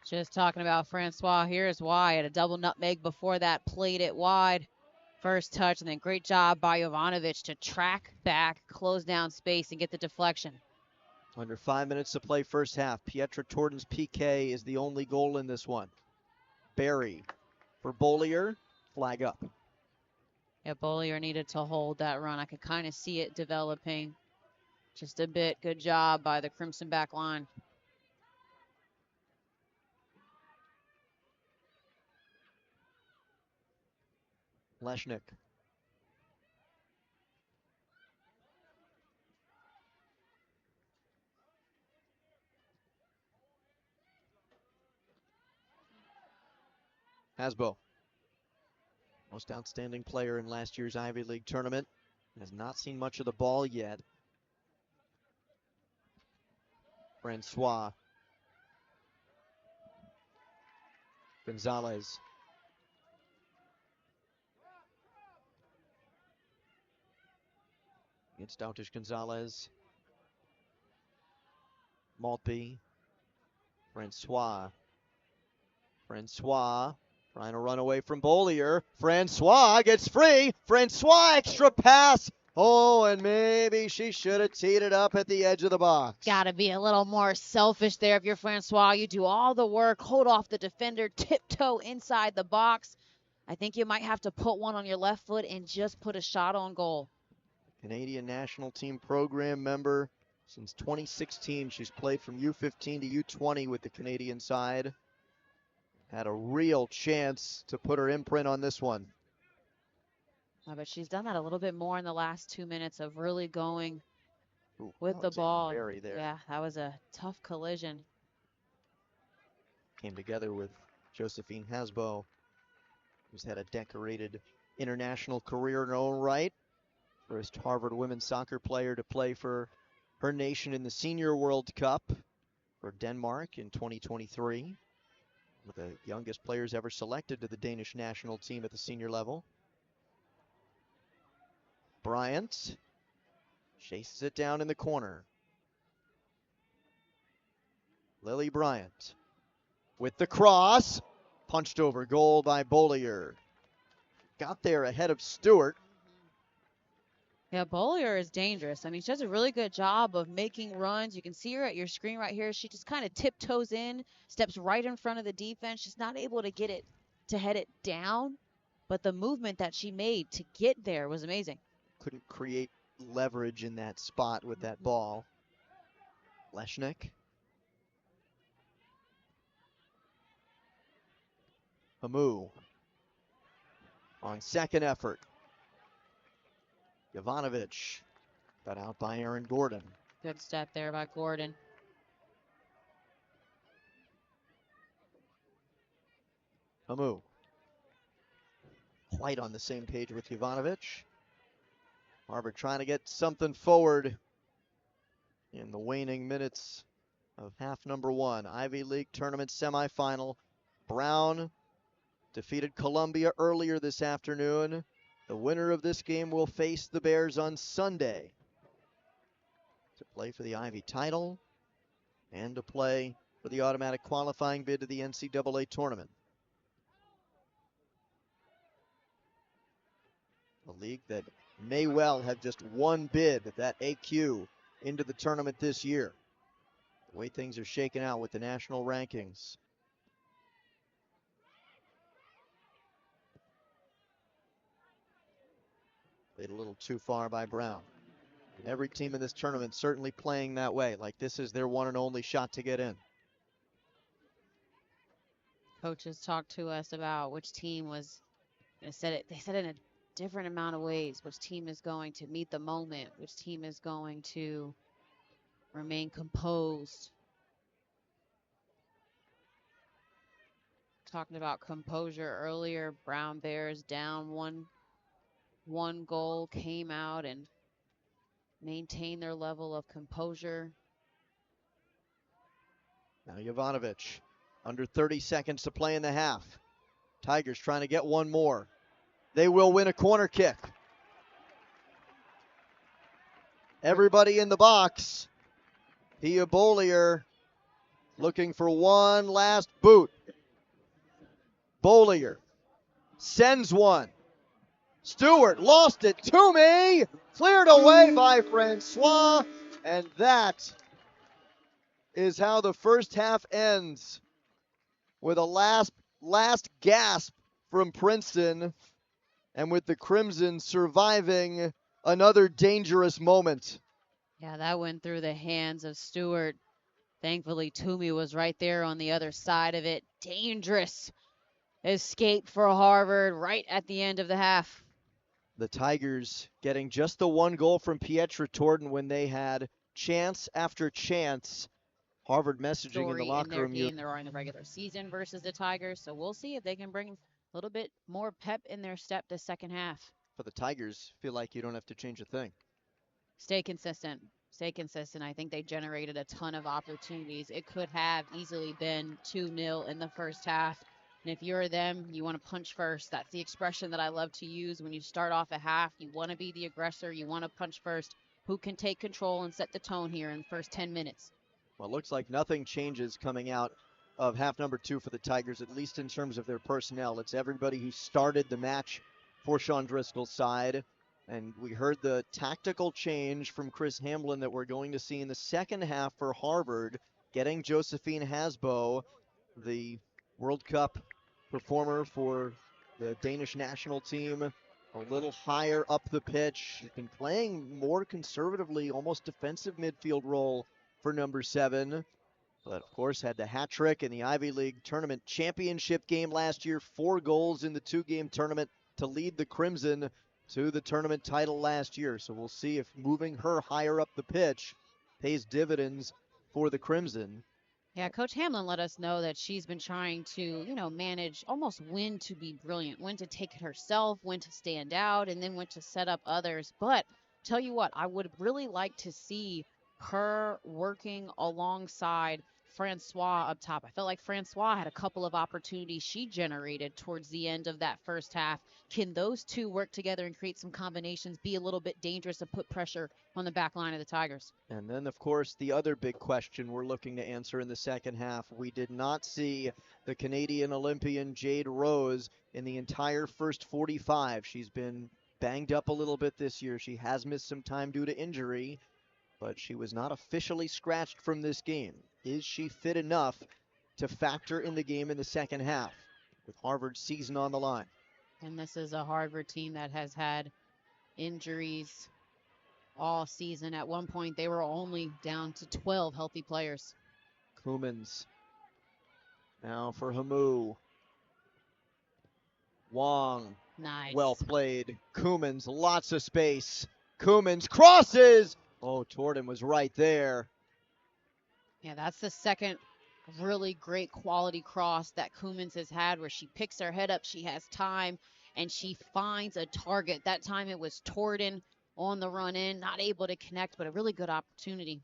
Just talking about Francois. Here's why. Had a double nutmeg before that. Played it wide. First touch, and then great job by Jovanovic to track back, close down space, and get the deflection. Under 5 minutes to play first half. Pietra Torden's PK is the only goal in this one. Barry for Bollier. Flag up. Yeah, Bollier needed to hold that run. I could kind of see it developing just a bit. Good job by the Crimson back line. Leshnick. Hasbo. Most outstanding player in last year's Ivy League tournament. Has not seen much of the ball yet. Francois. Gonzalez. Against Doutish Gonzalez. Maltby. Francois. Francois trying to run away from Bollier. Francois gets free. Francois extra pass. Oh, and maybe she should have teed it up at the edge of the box. Got to be a little more selfish there if you're Francois. You do all the work, hold off the defender, tiptoe inside the box. I think you might have to put one on your left foot and just put a shot on goal. Canadian national team program member since 2016. She's played from U15 to U20 with the Canadian side. Had a real chance to put her imprint on this one. But she's done that a little bit more in the last 2 minutes of really going with the ball. There. Yeah, that was a tough collision. Came together with Josephine Hasbo, who's had a decorated international career in her own right. First Harvard women's soccer player to play for her nation in the Senior World Cup for Denmark in 2023. One of the youngest players ever selected to the Danish national team at the senior level. Bryant chases it down in the corner. Lily Bryant with the cross. Punched over goal by Bollier. Got there ahead of Stewart. Yeah, Bollier is dangerous. I mean, she does a really good job of making runs. You can see her at your screen right here. She just kind of tiptoes in, steps right in front of the defense. She's not able to get it, to head it down, but the movement that she made to get there was amazing. Couldn't create leverage in that spot with that ball. Leshnick. Hamu. on second effort. Jovanovic got out by Aaron Gordon. Good step there by Gordon. Hamu quite on the same page with Jovanovic. Harvard trying to get something forward in the waning minutes of half number one. Ivy League tournament semifinal. Brown defeated Columbia earlier this afternoon. The winner of this game will face the Bears on Sunday to play for the Ivy title and to play for the automatic qualifying bid to the NCAA tournament. A league that may well have just one bid, that AQ, into the tournament this year. The way things are shaking out with the national rankings. Played a little too far by Brown. Every team in this tournament certainly playing that way, like this is their one and only shot to get in. Coaches talked to us about which team was, they said it in a different amount of ways, which team is going to meet the moment, which team is going to remain composed. Talking about composure earlier, Brown Bears down one goal, came out and maintained their level of composure. Now Jovanovic, under 30 seconds to play in the half. Tigers trying to get one more. They will win a corner kick. Everybody in the box. Pia Bollier looking for one last boot. Bollier sends one. Stewart lost it. Toomey cleared away by Francois. And that is how the first half ends, with a last gasp from Princeton, and with the Crimson surviving another dangerous moment. Yeah, that went through the hands of Stewart. Thankfully, Toomey was right there on the other side of it. Dangerous escape for Harvard right at the end of the half. The Tigers getting just the one goal from Pietra Torden when they had chance after chance. Harvard messaging in the locker room. Game they're in the regular season versus the Tigers, so we'll see if they can bring a little bit more pep in their step this second half. For the Tigers, feel like you don't have to change a thing. Stay consistent. Stay consistent. I think they generated a ton of opportunities. It could have easily been 2-0 in the first half. And if you're them, you want to punch first. That's the expression that I love to use when you start off a half. You want to be the aggressor. You want to punch first. Who can take control and set the tone here in the first 10 minutes? Well, it looks like nothing changes coming out of half number two for the Tigers, at least in terms of their personnel. It's everybody who started the match for Sean Driscoll's side. And we heard the tactical change from Chris Hamblin that we're going to see in the second half for Harvard, getting Josephine Hasbo, the World Cup performer for the Danish national team, a little higher up the pitch. She's been playing more conservatively, almost defensive midfield role for number 7. But of course had the hat trick in the Ivy League tournament championship game last year, 4 goals in the 2-game tournament to lead the Crimson to the tournament title last year. So we'll see if moving her higher up the pitch pays dividends for the Crimson. Yeah, Coach Hamlin let us know that she's been trying to, manage almost when to be brilliant, when to take it herself, when to stand out, and then when to set up others. But tell you what, I would really like to see her working alongside Francois up top. I felt like Francois had a couple of opportunities she generated towards the end of that first half. Can those two work together and create some combinations, be a little bit dangerous, and put pressure on the back line of the Tigers? And then, of course, the other big question we're looking to answer in the second half. We did not see the Canadian Olympian Jade Rose in the entire first 45. She's been banged up a little bit this year. She has missed some time due to injury, but she was not officially scratched from this game. Is she fit enough to factor in the game in the second half with Harvard's season on the line? And this is a Harvard team that has had injuries all season. At one point, they were only down to 12 healthy players. Koemans now for Hamu. Wong, well Nice. played. Koumans, lots of space. Koumans crosses. Oh, Torden was right there. Yeah, that's the second really great quality cross that Koumans has had where she picks her head up, she has time, and she finds a target. That time it was Torden on the run in, not able to connect, but a really good opportunity.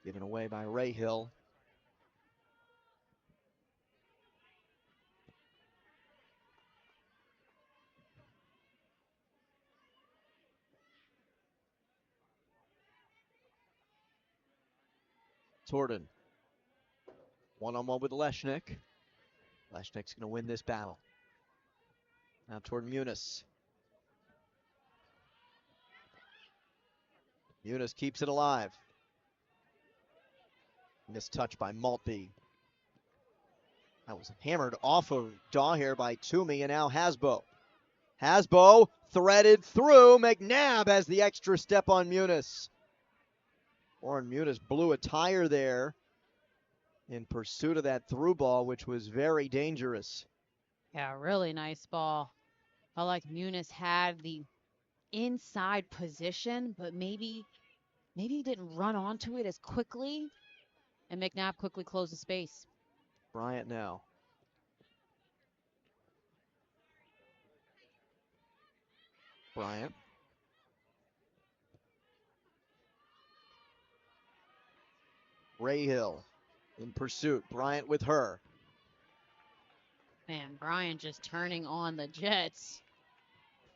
Given away by Rahill. Torden. One-on-one with Leshnik. Leshnik's going to win this battle. Now toward Muniz. Muniz keeps it alive. Missed touch by Maltby. That was hammered off of Daher by Toomey, and now Hasbo. Hasbo threaded through. McNabb has the extra step on Muniz. Warren Muniz blew a tire there in pursuit of that through ball, which was very dangerous. Yeah, really nice ball. Felt like Muniz had the inside position, but maybe he didn't run onto it as quickly, and McNabb quickly closed the space. Bryant now. Bryant. Rahill in pursuit. Bryant with her. Man, Brian just turning on the Jets.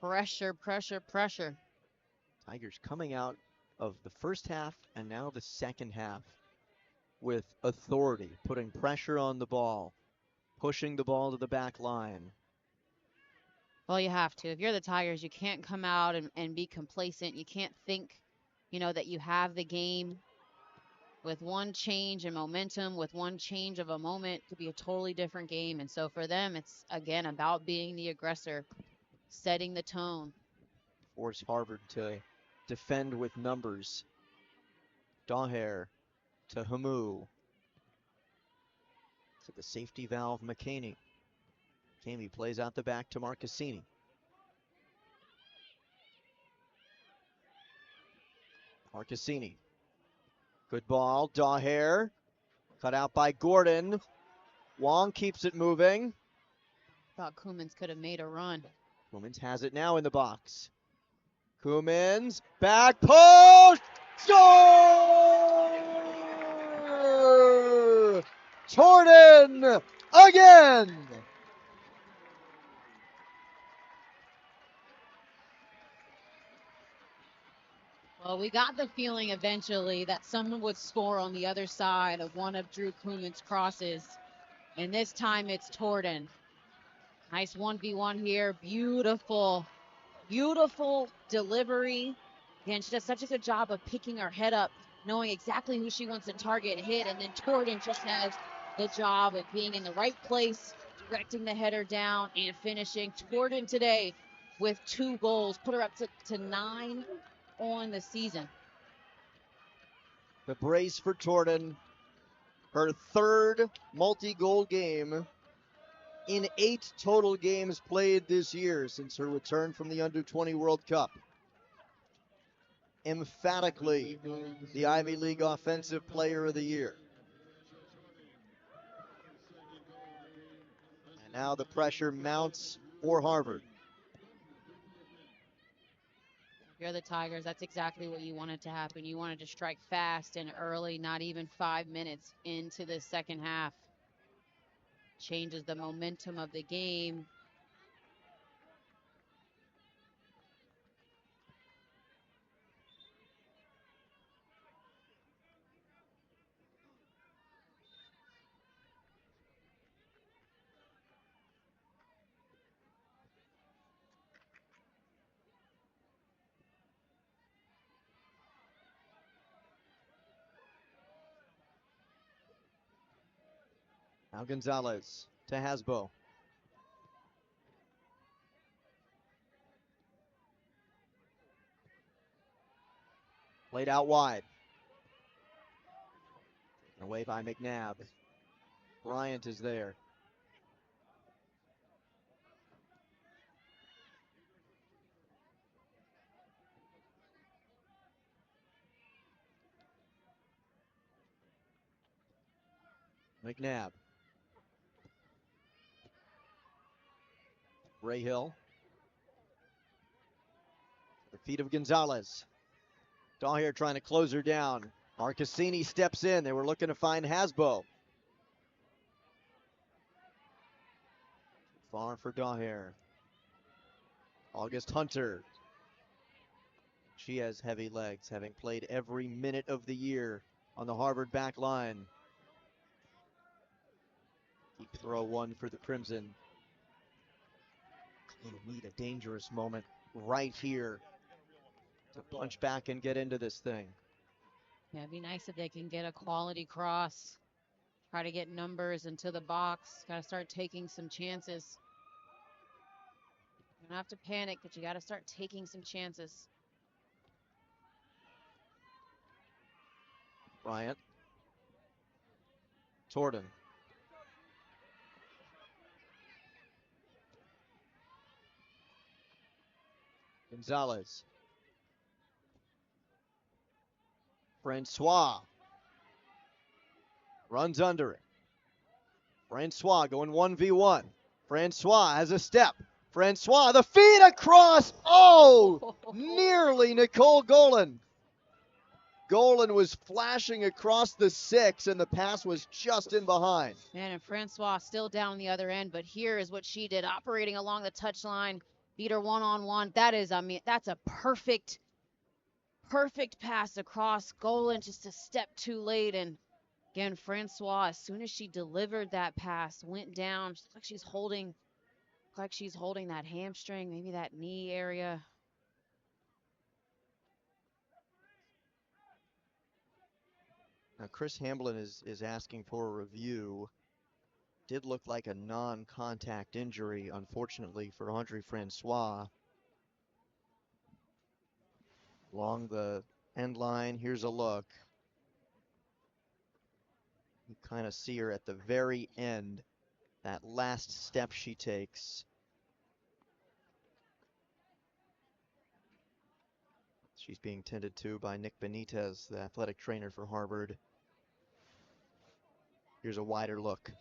Pressure, pressure, pressure. Tigers coming out of the first half and now the second half with authority, putting pressure on the ball, pushing the ball to the back line. Well, you have to. If you're the Tigers, you can't come out and be complacent. You can't think, that you have the game. With one change in momentum, with one change of a moment, could be a totally different game. And so for them, it's again about being the aggressor, setting the tone. Force Harvard to defend with numbers. Daher to Hamu. To the safety valve, McCamey. McCamey plays out the back to Marcassini. Marcassini. Good ball. Daher. Cut out by Gordon. Wong keeps it moving. Thought Koumans could have made a run. Koumans has it now in the box. Koumans. Back post. Score! Torden again. Well, we got the feeling eventually that someone would score on the other side of one of Drew Koumans' crosses. And this time it's Torden. Nice 1v1 here. Beautiful, beautiful delivery. Again, she does such a good job of picking her head up, knowing exactly who she wants to target and hit. And then Torden just has the job of being in the right place, directing the header down and finishing. Torden today with 2 goals, put her up to 9 on the season. The brace for Torden. Her third multi-goal game in 8 total games played this year since her return from the Under-20 World Cup. Emphatically the Ivy League Offensive Player of the Year. And now the pressure mounts for Harvard. If you're the Tigers, that's exactly what you wanted to happen. You wanted to strike fast and early, not even 5 minutes into the second half. Changes the momentum of the game. Now Gonzalez to Hasbo. Played out wide. Away by McNabb. Bryant is there. McNabb. Rahill. The feet of Gonzalez. Daher trying to close her down. Marcassini steps in. They were looking to find Hasbo. Far for Daher. August Hunter. She has heavy legs, having played every minute of the year on the Harvard back line. Deep throw one for the Crimson. They need a dangerous moment right here to punch back and get into this thing. Yeah, it'd be nice if they can get a quality cross. Try to get numbers into the box. Got to start taking some chances. You don't have to panic, but you got to start taking some chances. Bryant. Torden. Gonzalez. Francois. Runs under it. Francois going 1v1. Francois has a step. Francois, the feed across. Oh, nearly Nicole Golan. Golan was flashing across the 6, and the pass was just in behind. Man, and Francois still down the other end, but here is what she did, operating along the touchline, beat her one-on-one. That is, I mean, that's a perfect pass across. Golan just a step too late, and again, Francois, as soon as she delivered that pass, went down. She looks like she's holding that hamstring, maybe that knee area. Now, Chris Hamblin is asking for a review. Did look like a non-contact injury, unfortunately, for Andre Francois. Along the end line, here's a look. You kind of see her at the very end, that last step she takes. She's being tended to by Nick Benitez, the athletic trainer for Harvard. Here's a wider look.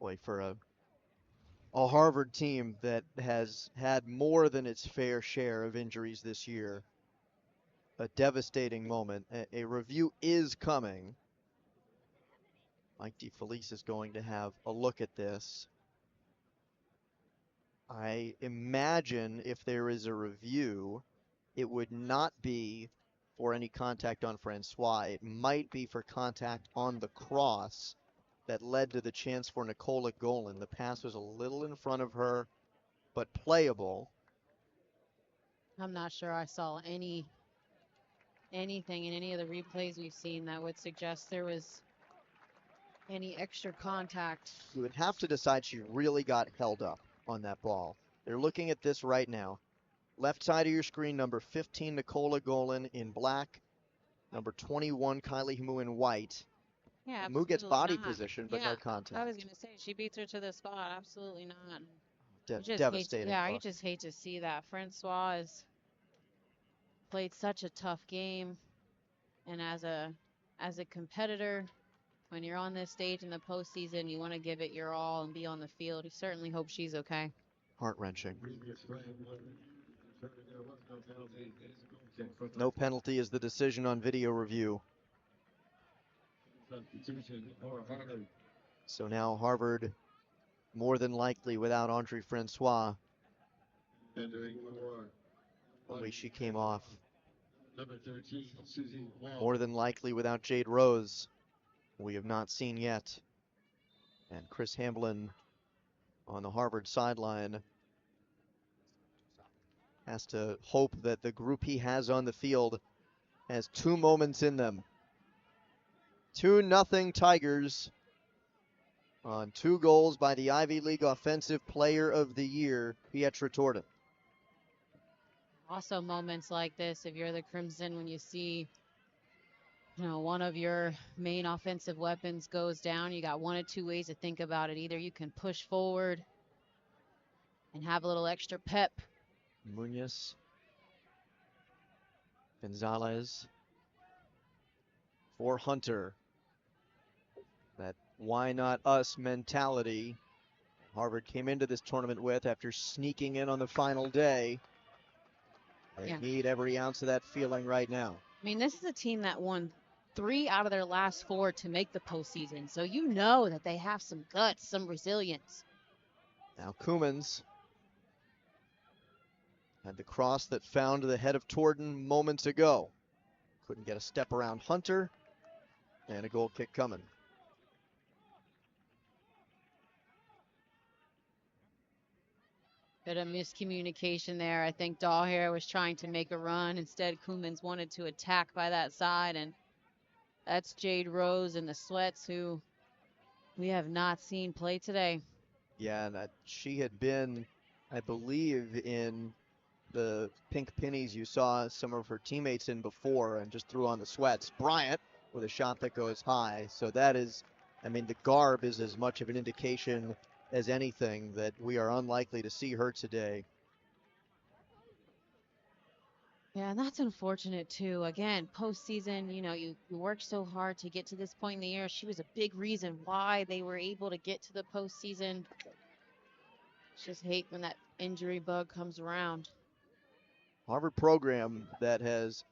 Boy, for a Harvard team that has had more than its fair share of injuries this year, a devastating moment. A review is coming. Mike DeFelice is going to have a look at this. I imagine if there is a review, it would not be for any contact on Francois. It might be for contact on the cross that led to the chance for Nicola Golan. The pass was a little in front of her, but playable. I'm not sure I saw anything in any of the replays we've seen that would suggest there was any extra contact. You would have to decide she really got held up on that ball. They're looking at this right now. Left side of your screen, number 15, Nicola Golan in black. Number 21, Kylie Himu in white. Yeah, Himu gets body not. position, but Yeah, no contact. I was going to say, she beats her to the spot. Absolutely not. Devastating. You just hate to see that. Francois has played such a tough game. And as a competitor, when you're on this stage in the postseason, you want to give it your all and be on the field. You certainly hope she's okay. Heart-wrenching. No penalty is the decision on video review. So now Harvard, more than likely without Andre Francois. Only she came off. More than likely without Jade Rose. We have not seen yet. And Chris Hamblin on the Harvard sideline has to hope that the group he has on the field has 2 moments in them. 2-0 Tigers on 2 goals by the Ivy League Offensive Player of the Year, Pietra Torden. Also moments like this, if you're the Crimson, when you see, one of your main offensive weapons goes down, you got 1 of 2 ways to think about it. Either you can push forward and have a little extra pep. Munoz Gonzalez for Hunter. That why not us mentality Harvard came into this tournament with after sneaking in on the final day. They Yeah. need every ounce of that feeling right now. I mean, this is a team that won 3 out of their last 4 to make the postseason. So you know that they have some guts, some resilience. Now Koumans had the cross that found the head of Torden moments ago. Couldn't get a step around Hunter, and a goal kick coming. Bit of miscommunication there. I think Dahlhair was trying to make a run. Instead, Koumans wanted to attack by that side, and that's Jade Rose in the sweats, who we have not seen play today. Yeah, and she had been, I believe, in the pink pennies you saw some of her teammates in before and just threw on the sweats. Bryant with a shot that goes high. So that is, I mean, the garb is as much of an indication as anything that we are unlikely to see her today. Yeah, and that's unfortunate too. Again, postseason, you work so hard to get to this point in the year. She was a big reason why they were able to get to the postseason. Just hate when that injury bug comes around. Harvard program that has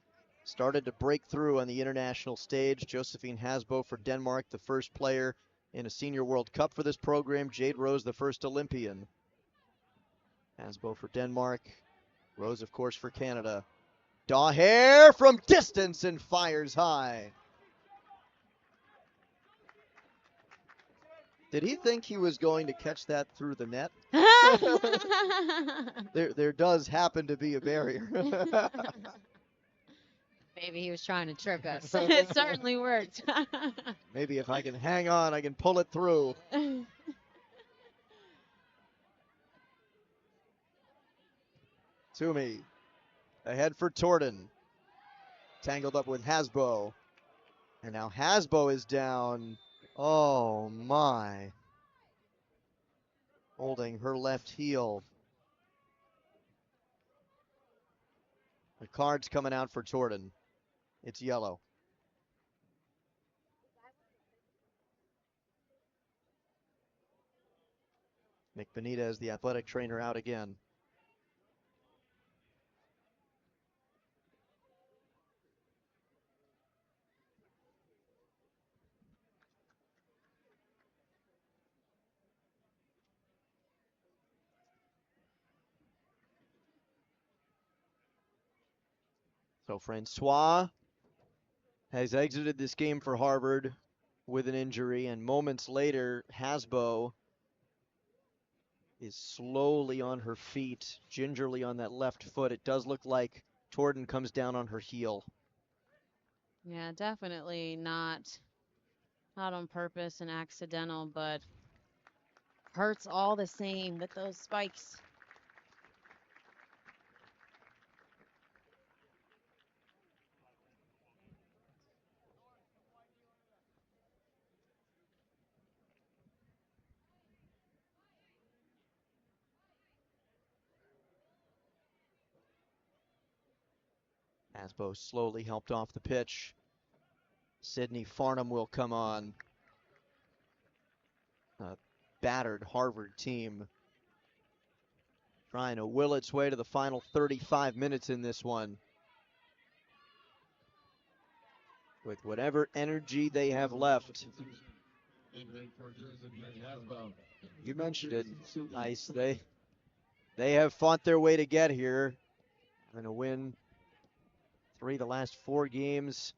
started to break through on the international stage. Josephine Hasbo for Denmark, the first player in a Senior World Cup for this program. Jade Rose, the first Olympian. Hasbo for Denmark. Rose, of course, for Canada. Dahlhair from distance and fires high. Did he think he was going to catch that through the net? There does happen to be a barrier. Maybe he was trying to trick us. It certainly worked. Maybe if I can hang on, I can pull it through. Toomey ahead for Torden. Tangled up with Hasbo. And now Hasbo is down. Oh my. Holding her left heel. The card's coming out for Torden. It's yellow. Nick Benitez, the athletic trainer, out again. So Francois has exited this game for Harvard with an injury, and moments later, Hasbo is slowly on her feet, gingerly on that left foot. It does look like Torden comes down on her heel. Yeah, definitely not on purpose and accidental, but hurts all the same with those spikes. Hasbo slowly helped off the pitch. Sydney Farnham will come on. A battered Harvard team trying to will its way to the final 35 minutes in this one. With whatever energy they have left. You mentioned it, Ice. They have fought their way to get here. Going to win 3 of the last 4 games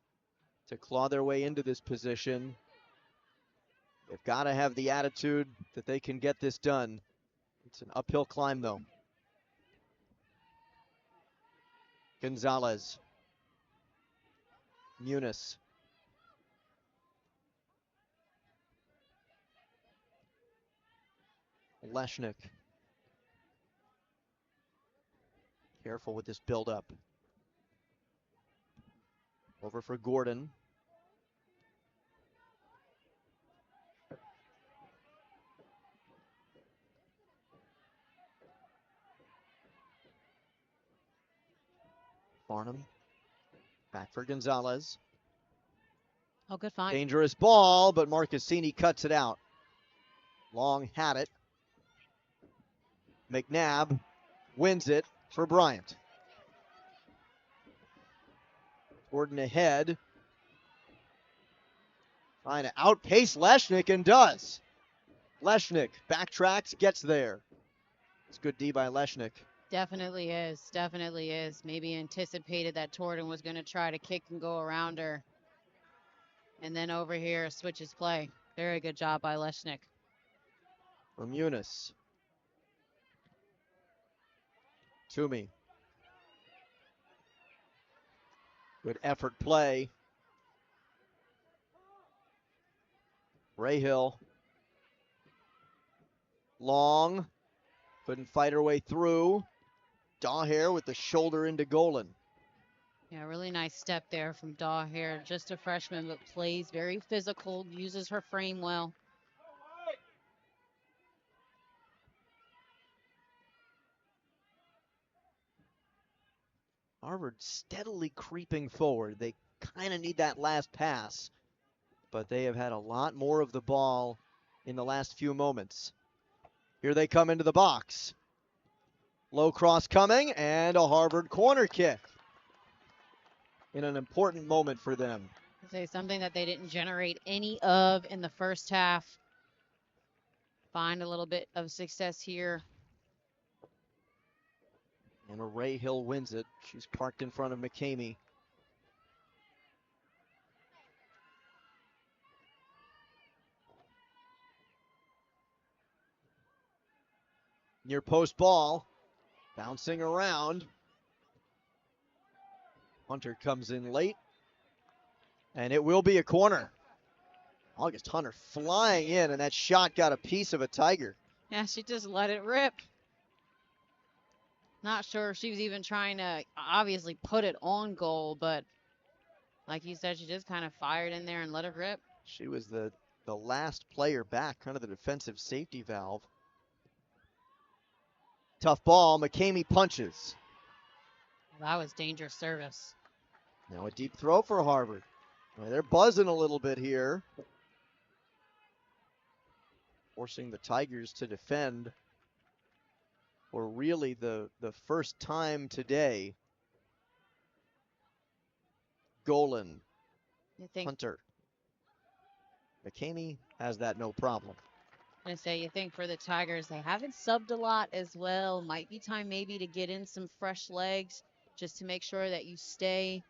to claw their way into this position. They've got to have the attitude that they can get this done. It's an uphill climb, though. Gonzalez. Muniz. Leshnik. Careful with this build-up. Over for Gordon. Farnham Back for Gonzalez. Oh, good find. Dangerous ball, but Marcassini cuts it out. Long had it. McNabb wins it for Bryant. Gordon ahead. Trying to outpace Leshnick and does. Leshnick backtracks, gets there. It's good D by Leshnick. Definitely is. Definitely is. Maybe anticipated that Torden was going to try to kick and go around her. And then over here, switches play. Very good job by Leshnick. From Eunice. Toomey. Good effort play. Rahill. Long. Couldn't fight her way through. Daugher with the shoulder into Golan. Yeah, really nice step there from Daugher. Just a freshman, but plays very physical, uses her frame well. Harvard steadily creeping forward. They kind of need that last pass, but they have had a lot more of the ball in the last few moments. Here they come into the box. Low cross coming, and a Harvard corner kick in an important moment for them. Say something that they didn't generate any of in the first half. Find a little bit of success here. And Rahill wins it. She's parked in front of McCamey. Near post ball, bouncing around. Hunter comes in late, and it will be a corner. August Hunter flying in, and that shot got a piece of a Tiger. Yeah, she just let it rip. Not sure if she was even trying to obviously put it on goal, but like you said, she just kind of fired in there and let it rip. She was the last player back, kind of the defensive safety valve. Tough ball, McCamey punches. That was dangerous service. Now a deep throw for Harvard. Well, they're buzzing a little bit here. Forcing the Tigers to defend for really the first time today. Golan, Hunter. McCamey has that no problem. I'm going to say, you think for the Tigers, they haven't subbed a lot as well. Might be time maybe to get in some fresh legs just to make sure that you stay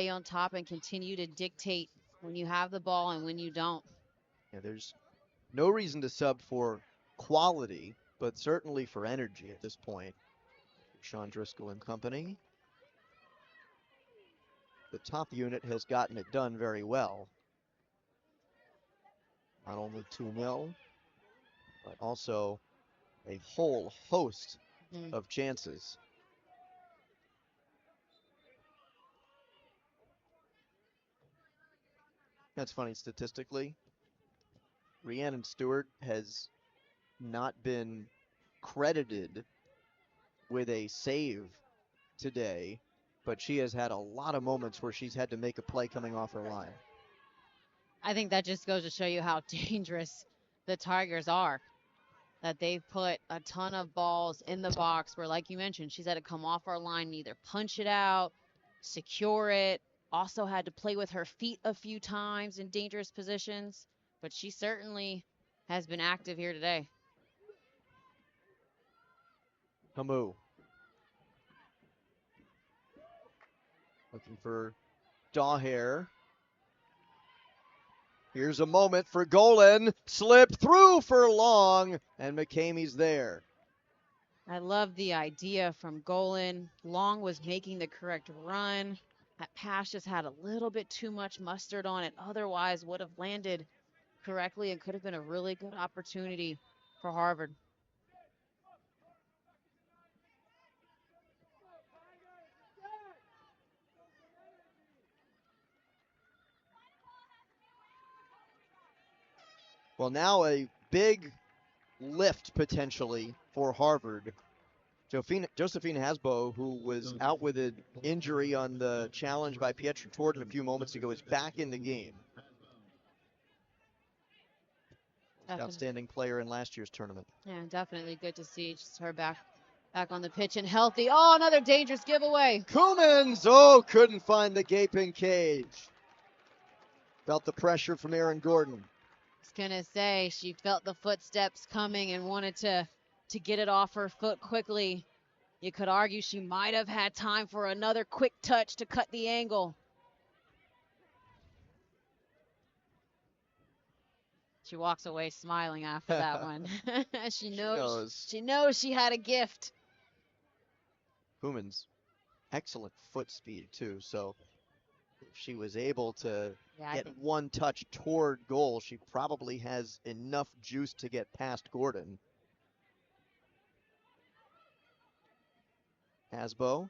on top and continue to dictate when you have the ball and when you don't. Yeah, there's no reason to sub for quality, but certainly for energy at this point. Sean Driscoll and company. The top unit has gotten it done very well. Not only 2-0, but also a whole host of chances. That's funny statistically. Rhiannon Stewart has not been credited with a save today, but she has had a lot of moments where she's had to make a play coming off her line. I think that just goes to show you how dangerous the Tigers are. That they've put a ton of balls in the box where, like you mentioned, she's had to come off our line and either punch it out, secure it, also had to play with her feet a few times in dangerous positions. But she certainly has been active here today. Hamu. Looking for Daugher. Here's a moment for Golan. Slip through for Long, and McCamey's there. I love the idea from Golan. Long was making the correct run. That pass just had a little bit too much mustard on it. Otherwise would have landed correctly and could have been a really good opportunity for Harvard. Well, now a big lift potentially for Harvard Josephine Hasbo, who was out with an injury on the challenge by Pietra Torden a few moments ago, is back in the game. Outstanding player in last year's tournament. Yeah, definitely good to see just her back on the pitch and healthy. Oh, another dangerous giveaway. Koumans, couldn't find the gaping cage. Felt the pressure from Aaron Gordon. I was gonna say she felt the footsteps coming and wanted to get it off her foot quickly. You could argue she might have had time for another quick touch to cut the angle. She walks away smiling after that one. She knows she had a gift. Koumans, excellent foot speed too, so if she was able to get one touch toward goal, she probably has enough juice to get past Gordon. Hasbo.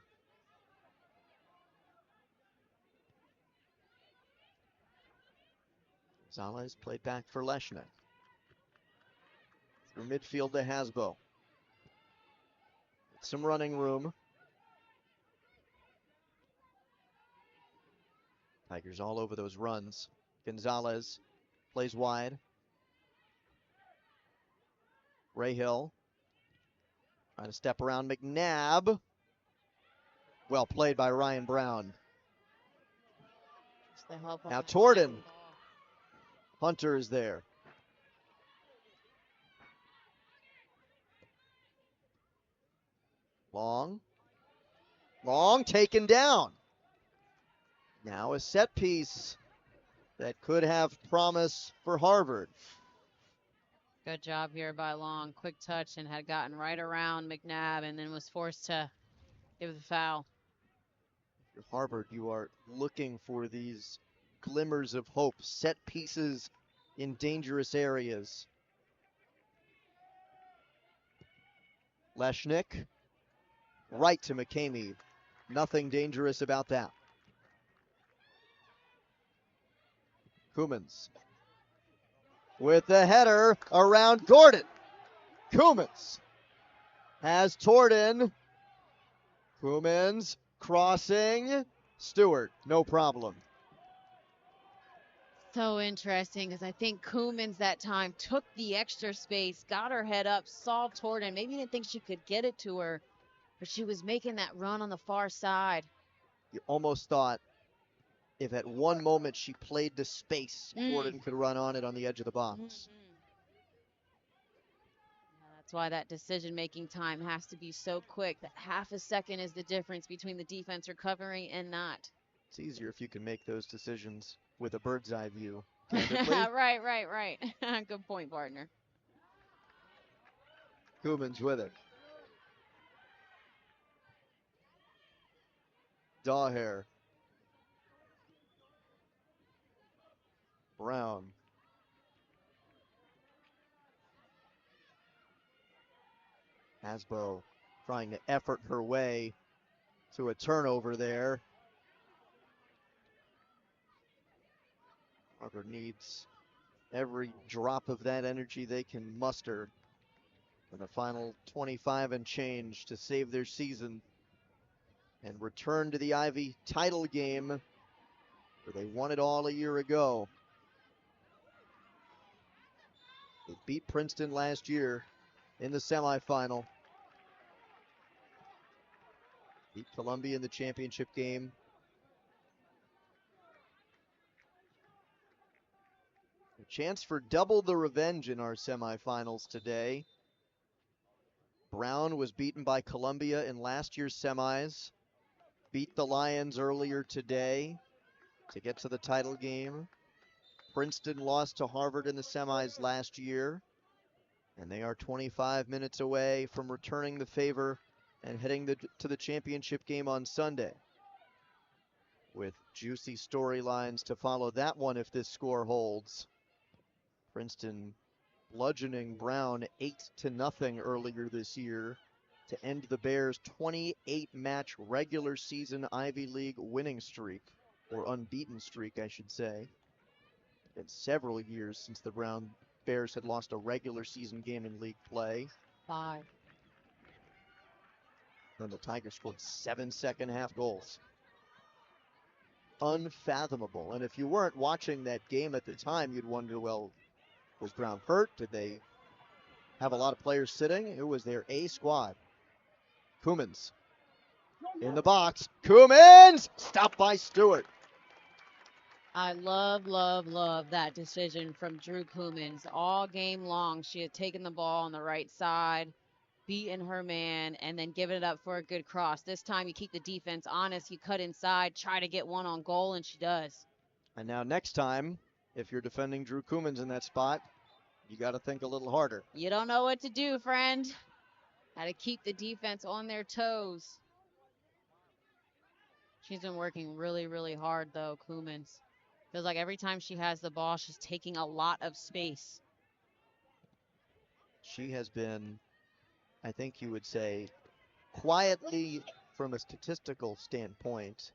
Gonzalez played back for Leshnik. Through midfield to Hasbo. Some running room. Tigers all over those runs. Gonzalez plays wide. Rahill trying to step around McNabb. Well played by Ryan Brown. Now Torden. Hunter is there. Long, taken down. Now a set piece that could have promise for Harvard. Good job here by Long. Quick touch and had gotten right around McNabb and then was forced to give the foul. If you're Harvard, you are looking for these glimmers of hope, set pieces in dangerous areas. Leshnik, right to McCamey. Nothing dangerous about that. Koumans with the header around Gordon. Koumans has Torden. Koumans crossing. Stewart, no problem. So interesting because I think Koumans that time took the extra space, got her head up, saw Torden. Maybe didn't think she could get it to her, but she was making that run on the far side. You almost thought if at one moment she played to space, Torden could run on it on the edge of the box. Yeah, that's why that decision-making time has to be so quick. That half a second is the difference between the defense recovering and not. It's easier if you can make those decisions with a bird's eye view. Right. Good point, partner. Koumans with it. Daher. Brown. Hasbo trying to effort her way to a turnover there. Harvard needs every drop of that energy they can muster for the final 25 and change to save their season and return to the Ivy title game where they won it all a year ago. They beat Princeton last year in the semifinal. Beat Columbia in the championship game. A chance for double the revenge in our semifinals today. Brown was beaten by Columbia in last year's semis. Beat the Lions earlier today to get to the title game. Princeton lost to Harvard in the semis last year. And they are 25 minutes away from returning the favor and heading to the championship game on Sunday. With juicy storylines to follow that one if this score holds. Princeton bludgeoning Brown 8-0 earlier this year to end the Bears' 28-match regular season Ivy League winning streak, or unbeaten streak, I should say. It's several years since the Brown Bears had lost a regular season game in league play. 5. And the Tigers scored 7 second half goals. Unfathomable. And if you weren't watching that game at the time, you'd wonder, well, was Brown hurt? Did they have a lot of players sitting? It was their A squad. Koemans in the box. Koemans! Stopped by Stewart. I love that decision from Drew Koemans. All game long, she had taken the ball on the right side, beaten her man, and then given it up for a good cross. This time you keep the defense honest. You cut inside, try to get one on goal, and she does. And now next time, if you're defending Drew Koemans in that spot, you got to think a little harder. You don't know what to do, friend. Got to keep the defense on their toes. She's been working really hard, though, Koemans. Feels like every time she has the ball, she's taking a lot of space. She has been, I think you would say, quietly, from a statistical standpoint,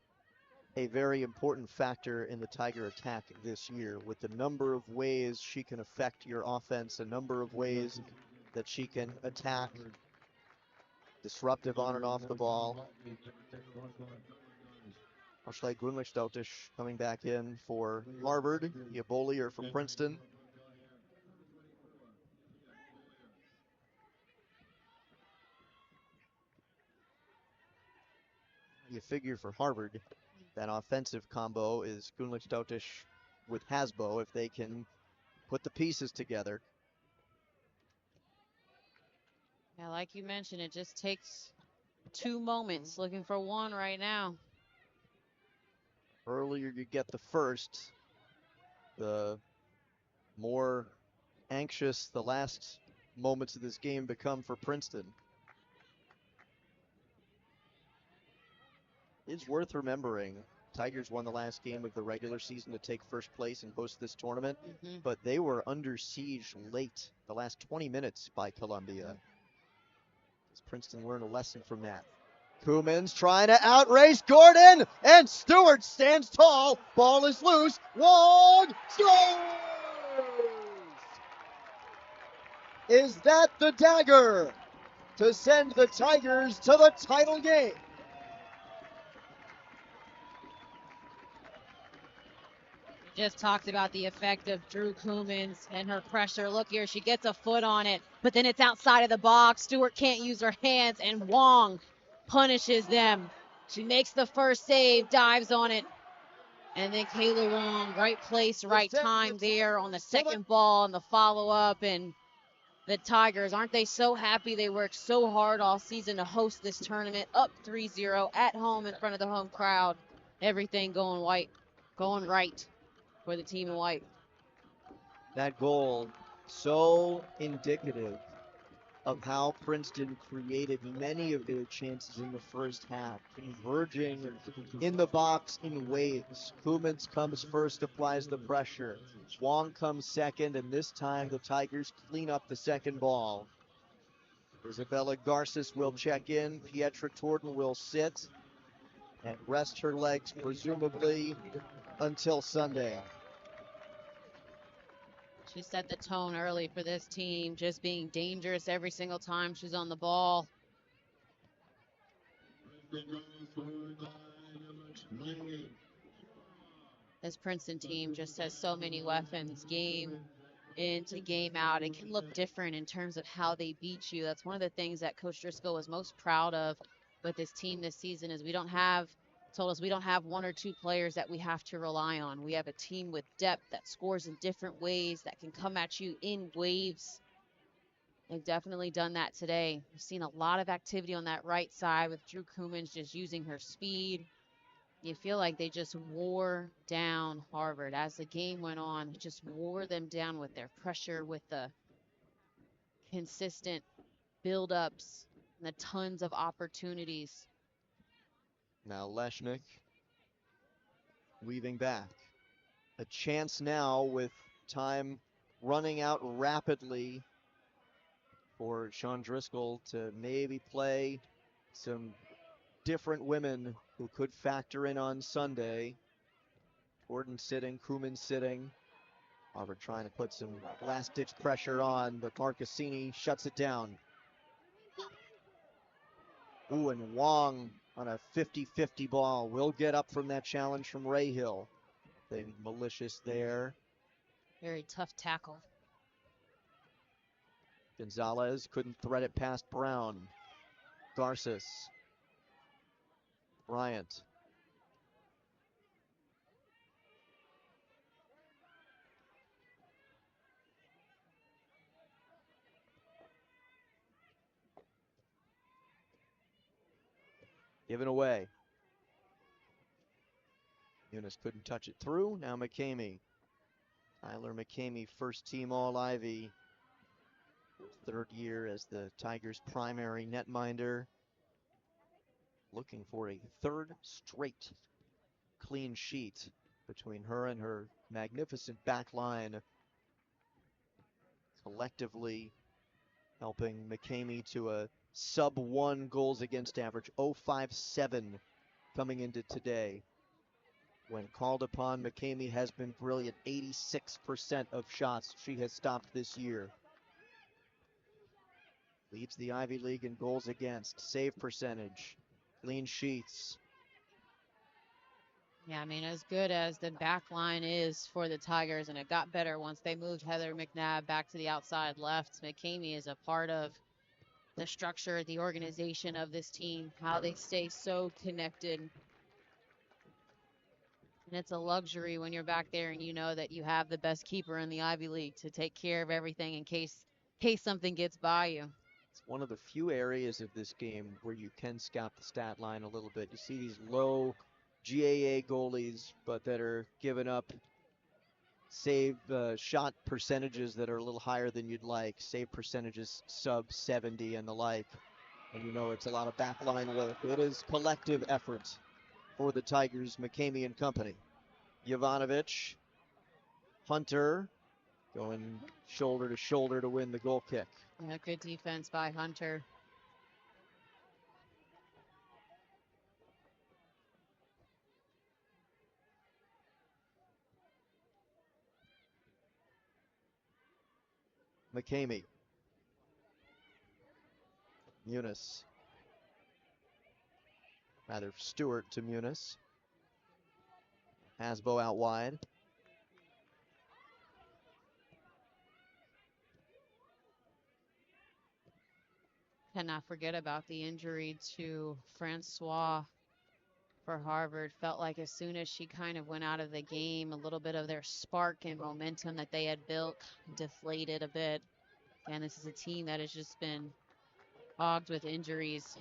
a very important factor in the Tiger attack this year, with the number of ways she can affect your offense, a number of ways that she can attack, disruptive on and off the ball. Ashley Gunlichsdotish coming back in for Harvard. Yaboli are from Princeton. You figure for Harvard, that offensive combo is Gunlichsdotish with Hasbo if they can put the pieces together. Yeah, like you mentioned, it just takes 2 moments. Looking for one right now. Earlier you get the first, the more anxious the last moments of this game become for Princeton. It's worth remembering, Tigers won the last game of the regular season to take first place and host this tournament, but they were under siege late, the last 20 minutes by Columbia. Does Princeton learn a lesson from that? Koemans trying to outrace Gordon, and Stewart stands tall. Ball is loose. Wong scores! Is that the dagger to send the Tigers to the title game? Just talked about the effect of Drew Koemans and her pressure. Look here, she gets a foot on it, but then it's outside of the box. Stewart can't use her hands, and Wong punishes them. She makes the first save, dives on it, and then Kayla Wong, right place, right time there on the second ball and the follow-up. And the Tigers, aren't they so happy they worked so hard all season to host this tournament, up 3-0 at home in front of the home crowd. Everything going right for the team in white. That goal, so indicative of how Princeton created many of their chances in the first half, converging in the box in waves. Koemans comes first, applies the pressure. Wong comes second, and this time the Tigers clean up the second ball. Isabella Garces will check in. Pietra Torton will sit and rest her legs, presumably until Sunday. She set the tone early for this team, just being dangerous every single time she's on the ball. This Princeton team just has so many weapons, game in to game out. It can look different in terms of how they beat you. That's one of the things that Coach Driscoll was most proud of with this team this season is we don't have one or two players that we have to rely on. We have a team with depth that scores in different ways, that can come at you in waves. They've definitely done that today. We've seen a lot of activity on that right side with Drew Koemans just using her speed. You feel like they just wore down Harvard as the game went on. Just wore them down with their pressure, with the consistent build-ups, and the tons of opportunities. Now Leshnik weaving back. A chance now with time running out rapidly for Sean Driscoll to maybe play some different women who could factor in on Sunday. Gordon sitting, Koeman sitting. Harvard trying to put some last-ditch pressure on, but Marcassini shuts it down. Ooh, and Wong on a 50-50 ball will get up from that challenge from Rahill. They malicious there. Very tough tackle. Gonzalez couldn't thread it past Brown. Garces. Bryant. Given away. Eunice couldn't touch it through. Now McCamey. Tyler McCamey, first team All-Ivy. Third year as the Tigers' primary netminder. Looking for a third straight clean sheet between her and her magnificent back line. Collectively helping McCamey to a sub-1 goals against average, 0.57 coming into today. When called upon, McCamey has been brilliant. 86% of shots she has stopped this year. Leads the Ivy League in goals against, save percentage, clean sheets. Yeah, I mean, as good as the back line is for the Tigers, and it got better once they moved Heather McNabb back to the outside left, McCamey is a part of the structure, the organization of this team, how they stay so connected. And it's a luxury when you're back there and you know that you have the best keeper in the Ivy League to take care of everything in case something gets by you. It's one of the few areas of this game where you can scout the stat line a little bit. You see these low GAA goalies, but that are giving up save shot percentages that are a little higher than you'd like, save percentages sub 70 and the like. And you know it's a lot of backline work. It is collective effort for the Tigers, McCamey and company. Jovanovic, Hunter going shoulder to shoulder to win the goal kick. Yeah, good defense by Hunter. McCamey. Muniz. Rather, Stewart to Muniz. Hasbo out wide. Cannot forget about the injury to Francois for Harvard. Felt like as soon as she kind of went out of the game, a little bit of their spark and momentum that they had built deflated a bit. And this is a team that has just been hogged with injuries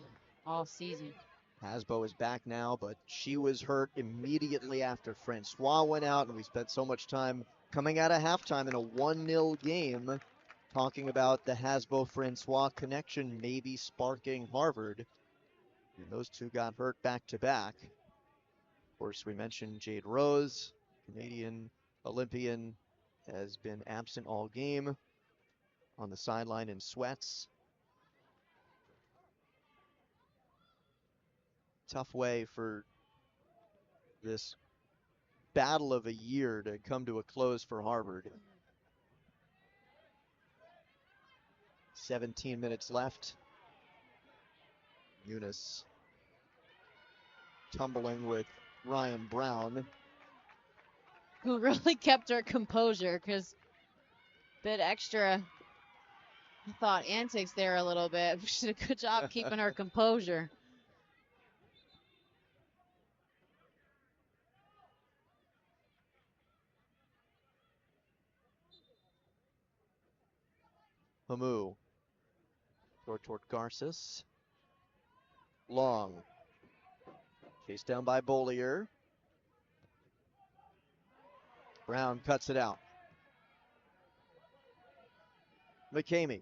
all season. Hasbo is back now, but she was hurt immediately after Francois went out, and we spent so much time coming out of halftime in a 1-0 game talking about the Hasbo-Francois connection maybe sparking Harvard. And those two got hurt back-to-back. Of course, we mentioned Jade Rose, Canadian Olympian, has been absent all game on the sideline in sweats. Tough way for this battle of a year to come to a close for Harvard. 17 minutes left. Muniz tumbling with Ryan Brown. Who really kept her composure because bit extra, I thought, antics there a little bit. She did a good job keeping her composure. Hamu. Toward Garces. Long. Chased down by Bollier. Brown cuts it out. McCamey.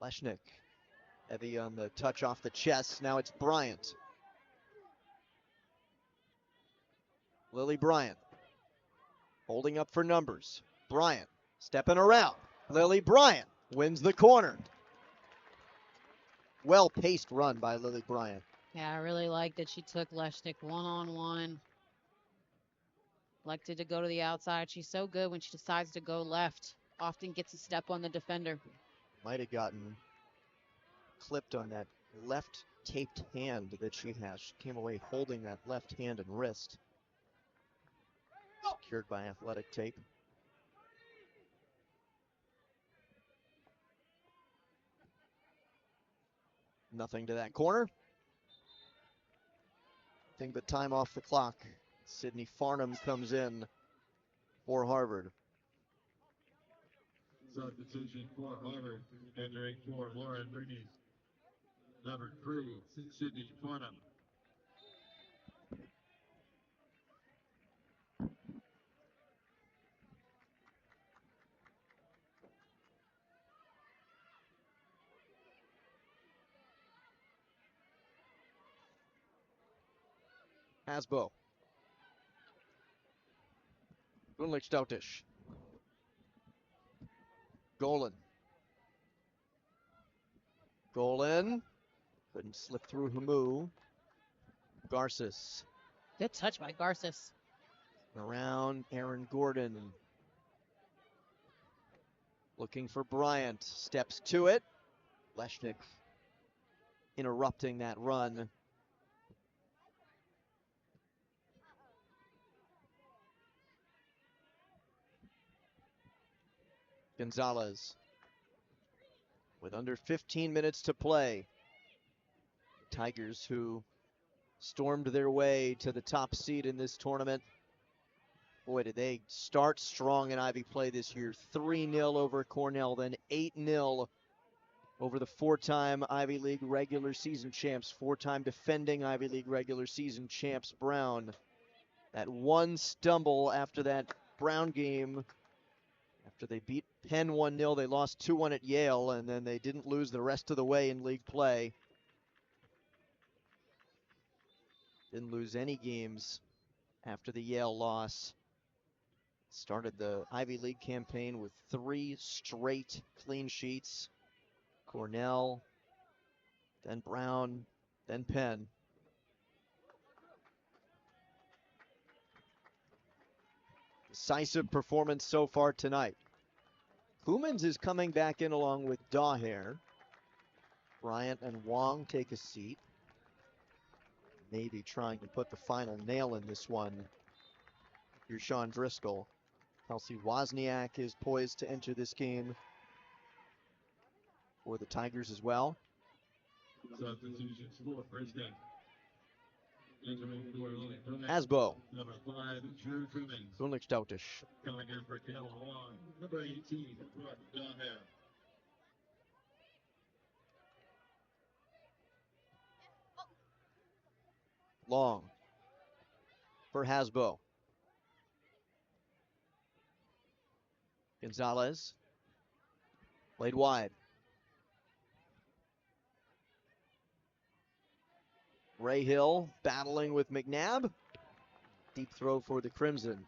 Leshnick. Heavy on the touch off the chest. Now it's Bryant. Lily Bryant. Holding up for numbers. Bryant stepping around. Lily Bryant wins the corner. Well-paced run by Lily Bryant. Yeah, I really like that she took Leshnick one-on-one. Elected to go to the outside. She's so good when she decides to go left often gets a step on the defender. Might have gotten clipped on that left taped hand that she has. She came away holding that left hand and wrist, secured by athletic tape. Nothing to that corner. Nothing but time off the clock. Sydney Farnham comes in for Harvard. Substitution for Harvard, entering for Lauren Mooney, number 3, Sydney Farnham. Hasbo. Gunlich Stoutish. Golan. Golan. Couldn't slip through Hamu. Garces. Good touch by Garces. Around Aaron Gordon. Looking for Bryant. Steps to it. Leshnik interrupting that run. Gonzalez. With under 15 minutes to play. Tigers, who stormed their way to the top seed in this tournament. Boy, did they start strong in Ivy play this year. 3-0 over Cornell, then 8-0 over the 4-time Ivy League regular season champs, 4-time defending Ivy League regular season champs Brown. That one stumble after that Brown game, after they beat Penn 1-0, they lost 2-1 at Yale, and then they didn't lose the rest of the way in league play. Didn't lose any games after the Yale loss. Started the Ivy League campaign with 3 straight clean sheets. Cornell, then Brown, then Penn. Decisive performance so far tonight. Koumans is coming back in along with Daher. Bryant and Wong take a seat. Maybe trying to put the final nail in this one. Here's Sean Driscoll. Kelsey Wozniak is poised to enter this game for the Tigers as well. Substitutions for Princeton. Entering for Lily Clement, Asbo. number 5, Drew Cummings. Gunlich Stoutish. Coming in for Kellen Wong, number 18, Brooke Donner. Long for Hasbo. Gonzalez played wide. Ray Hill battling with McNabb. Deep throw for the Crimson.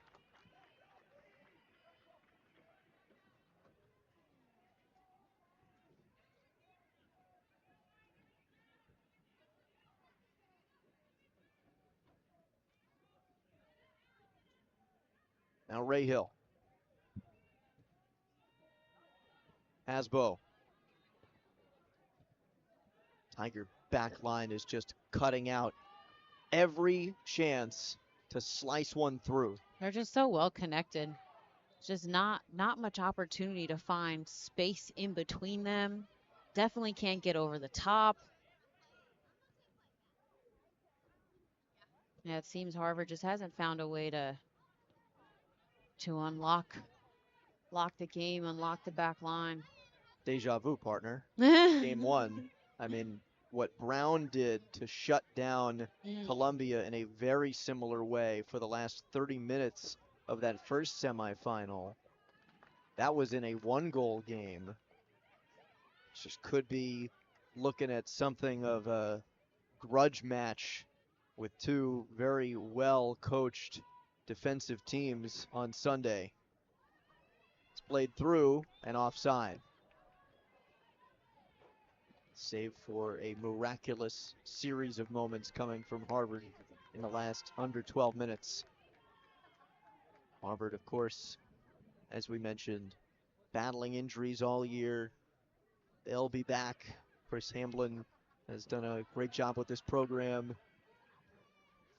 Now Ray Hill. Hasbo. Tiger back line is just cutting out every chance to slice one through. They're just so well connected. Just not much opportunity to find space in between them. Definitely can't get over the top. Yeah, it seems Harvard just hasn't found a way to unlock the game, unlock the back line. Deja vu, partner. Game 1. I mean, what Brown did to shut down Columbia in a very similar way for the last 30 minutes of that first semifinal. That was in a 1-goal game. Just could be looking at something of a grudge match with 2 very well coached defensive teams on Sunday. It's played through and offside. Save for a miraculous series of moments coming from Harvard in the last under 12 minutes. Harvard, of course, as we mentioned, battling injuries all year. They'll be back. Chris Hamblin has done a great job with this program.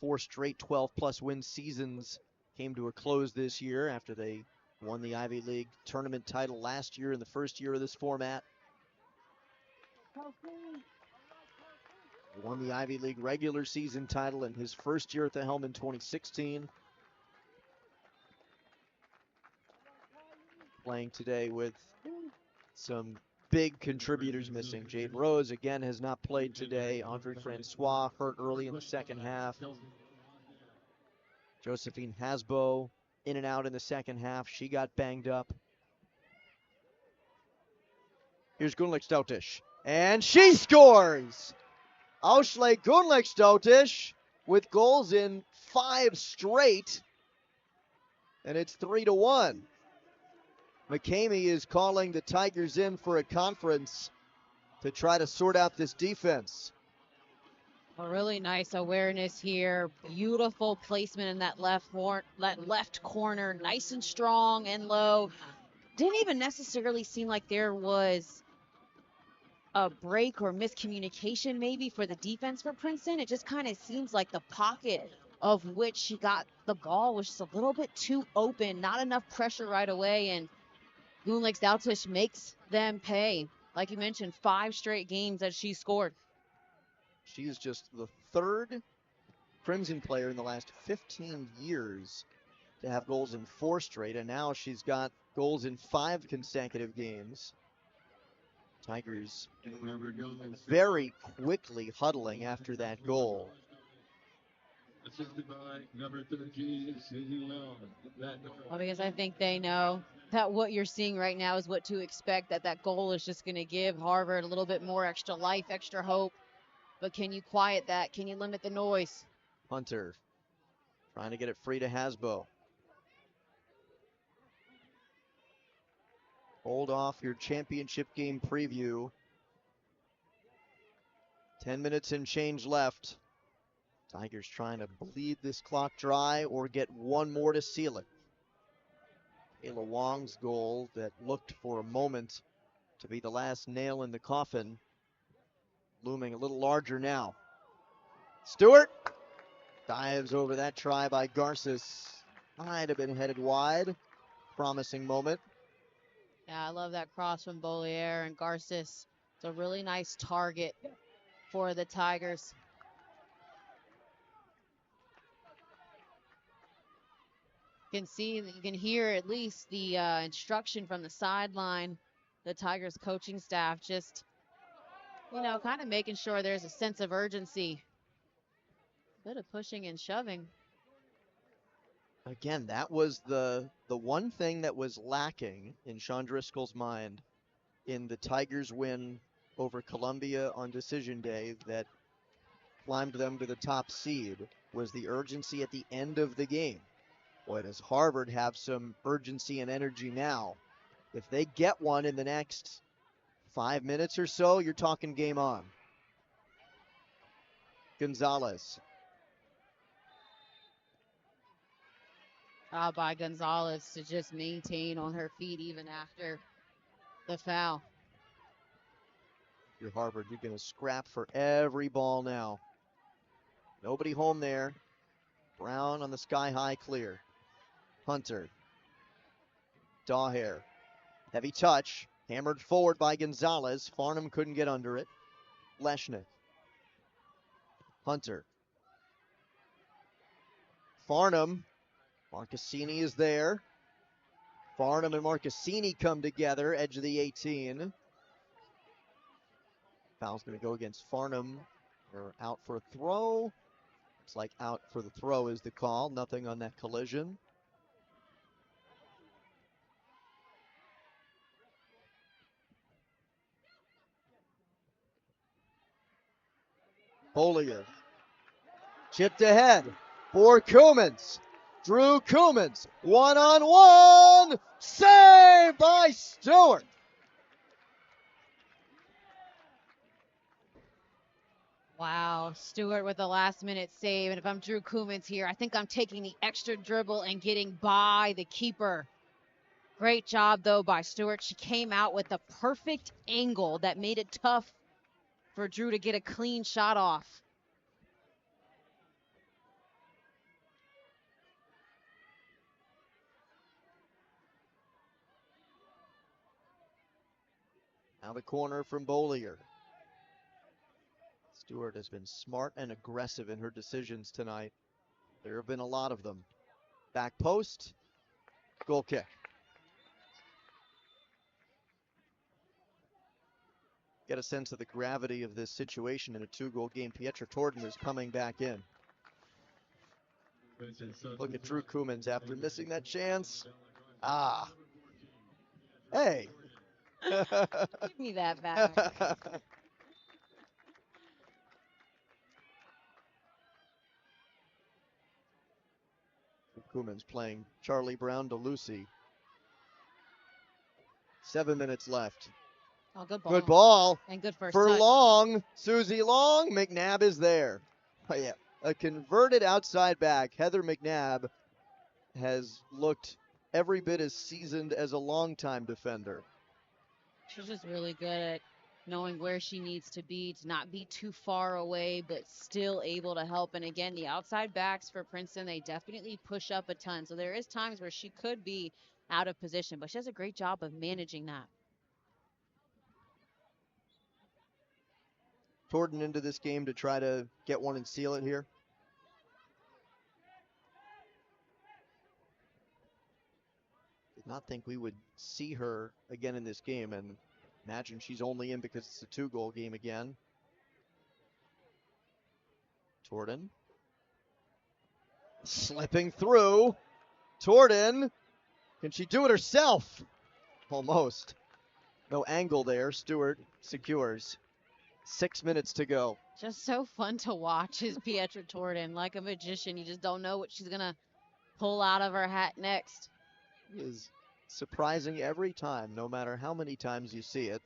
4 straight 12-plus win seasons came to a close this year after they won the Ivy League tournament title last year in the first year of this format. He won the Ivy League regular season title in his first year at the helm in 2016. Playing today with some big contributors missing. Jade Rose, again, has not played today. Andre Francois hurt early in the second half. Josephine Hasbo in and out in the second half. She got banged up. Here's Gunlick-Stoutish. And she scores! Aushle Gunlick-Stoutish with goals in 5 straight. And it's 3-1. McCamey is calling the Tigers in for a conference to try to sort out this defense. A really nice awareness here. Beautiful placement in that left corner. Nice and strong and low. Didn't even necessarily seem like there was a break or miscommunication maybe for the defense for Princeton. It just kind of seems like the pocket of which she got the ball was just a little bit too open. Not enough pressure right away. And Gunlick-Stoutish makes them pay. Like you mentioned, 5 straight games that she scored. She is just the 3rd Crimson player in the last 15 years to have goals in 4 straight, and now she's got goals in 5 consecutive games. Tigers very quickly huddling after that goal. Assisted by number 13, Susie Long. Well, because I think they know that what you're seeing right now is what to expect, that goal is just going to give Harvard a little bit more extra life, extra hope. But can you quiet that? Can you limit the noise? Hunter trying to get it free to Hasbo. Hold off your championship game preview. 10 minutes and change left. Tigers trying to bleed this clock dry or get one more to seal it. Kayla Wong's goal that looked for a moment to be the last nail in the coffin, looming a little larger now. Stewart dives over that try by Garces. Might have been headed wide. Promising moment. Yeah, I love that cross from Bollier and Garces. It's a really nice target for the Tigers. You can see, you can hear at least the instruction from the sideline. The Tigers coaching staff just, kind of making sure there's a sense of urgency. A bit of pushing and shoving. Again, that was the one thing that was lacking in Sean Driscoll's mind in the Tigers' win over Columbia on decision day that climbed them to the top seed was the urgency at the end of the game. Boy, does Harvard have some urgency and energy now. If they get one in the next 5 minutes or so, you're talking game on. Gonzalez. By Gonzalez to just maintain on her feet even after the foul. You're Harvard, you're going to scrap for every ball now. Nobody home there. Brown on the sky-high clear. Hunter. Daher. Heavy touch. Hammered forward by Gonzalez. Farnham couldn't get under it. Leshnick. Hunter. Farnham. Marcassini is there. Farnham and Marcassini come together. Edge of the 18. Foul's going to go against Farnham. They're out for a throw. Looks like out for the throw is the call. Nothing on that collision. Bollier. Chipped ahead for Koumans. Drew Koumans. One-on-one. Saved by Stewart. Wow, Stewart with the last-minute save. And if I'm Drew Koumans here, I think I'm taking the extra dribble and getting by the keeper. Great job, though, by Stewart. She came out with the perfect angle that made it tough for Drew to get a clean shot off. Now the corner from Bollier. Stewart has been smart and aggressive in her decisions tonight. There have been a lot of them. Back post, goal kick. Get a sense of the gravity of this situation in a 2-goal game. Pietra Torden is coming back in. Look at Drew Koumans after missing that chance. Ah. Hey. Give me that back. Koumans playing Charlie Brown to Lucy. 7 minutes left. Oh, good ball. Good ball. And good first For touch. Long. Susie Long. McNabb is there. Oh, yeah. A converted outside back. Heather McNabb has looked every bit as seasoned as a longtime defender. She's just really good at knowing where she needs to be to not be too far away, but still able to help. And again, the outside backs for Princeton, they definitely push up a ton. So there is times where she could be out of position, but she does a great job of managing that. Torden into this game to try to get one and seal it here. Did not think we would see her again in this game, and imagine she's only in because it's a 2-goal game again. Torden slipping through. Torden, can she do it herself? Almost. No angle there. Stewart secures. 6 minutes to go. Just so fun to watch is Pietra Torden. Like a magician, you just don't know what she's going to pull out of her hat next. It is surprising every time, no matter how many times you see it.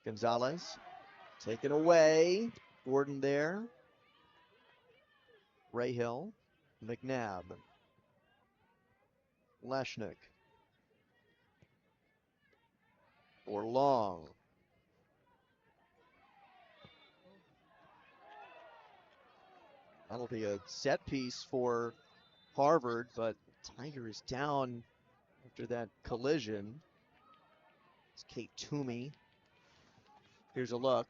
Gonzalez taken away. Gordon there. Rahill. McNabb. Leshnick. Or Long. That'll be a set piece for Harvard, but Tiger is down after that collision. It's Kate Toomey. Here's a look.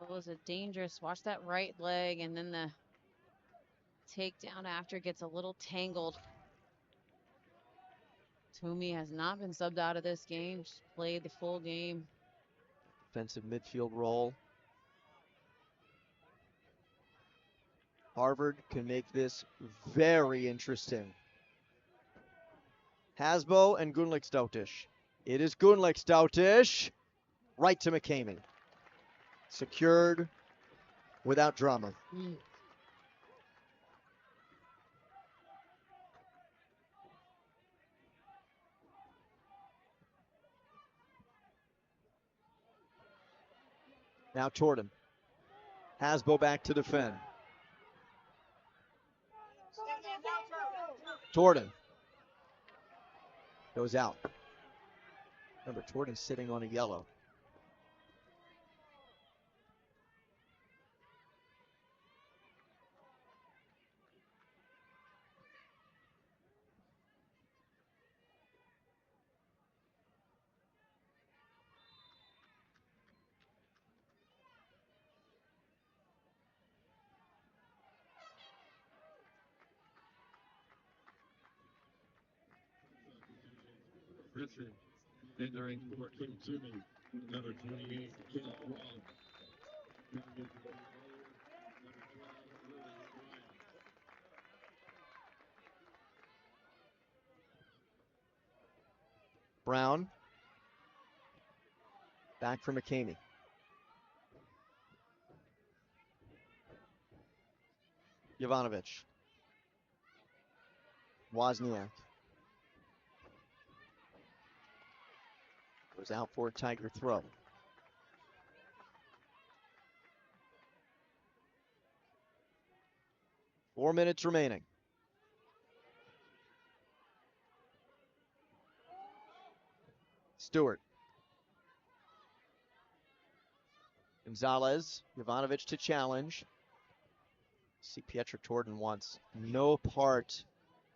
It was a dangerous, watch that right leg, and then the takedown after gets a little tangled. Toomey has not been subbed out of this game. She's played the full game. Defensive midfield role. Harvard can make this very interesting. Hasbo and Gunlik Stoutish. It is Gunlik Stoutish. Right to McCamey. Secured without drama. Now Torden. Hasbo back to defend. Torden goes out. Remember, Torden's sitting on a yellow. Princeton entering for Kim Toomey, number 28, Kim Wong. Brown. Back for McCamey. Jovanovic. Wozniak. Goes out for a Tiger throw. Four minutes remaining. Stewart. Gonzalez, Jovanovic to challenge. See, Pietra Torden wants no part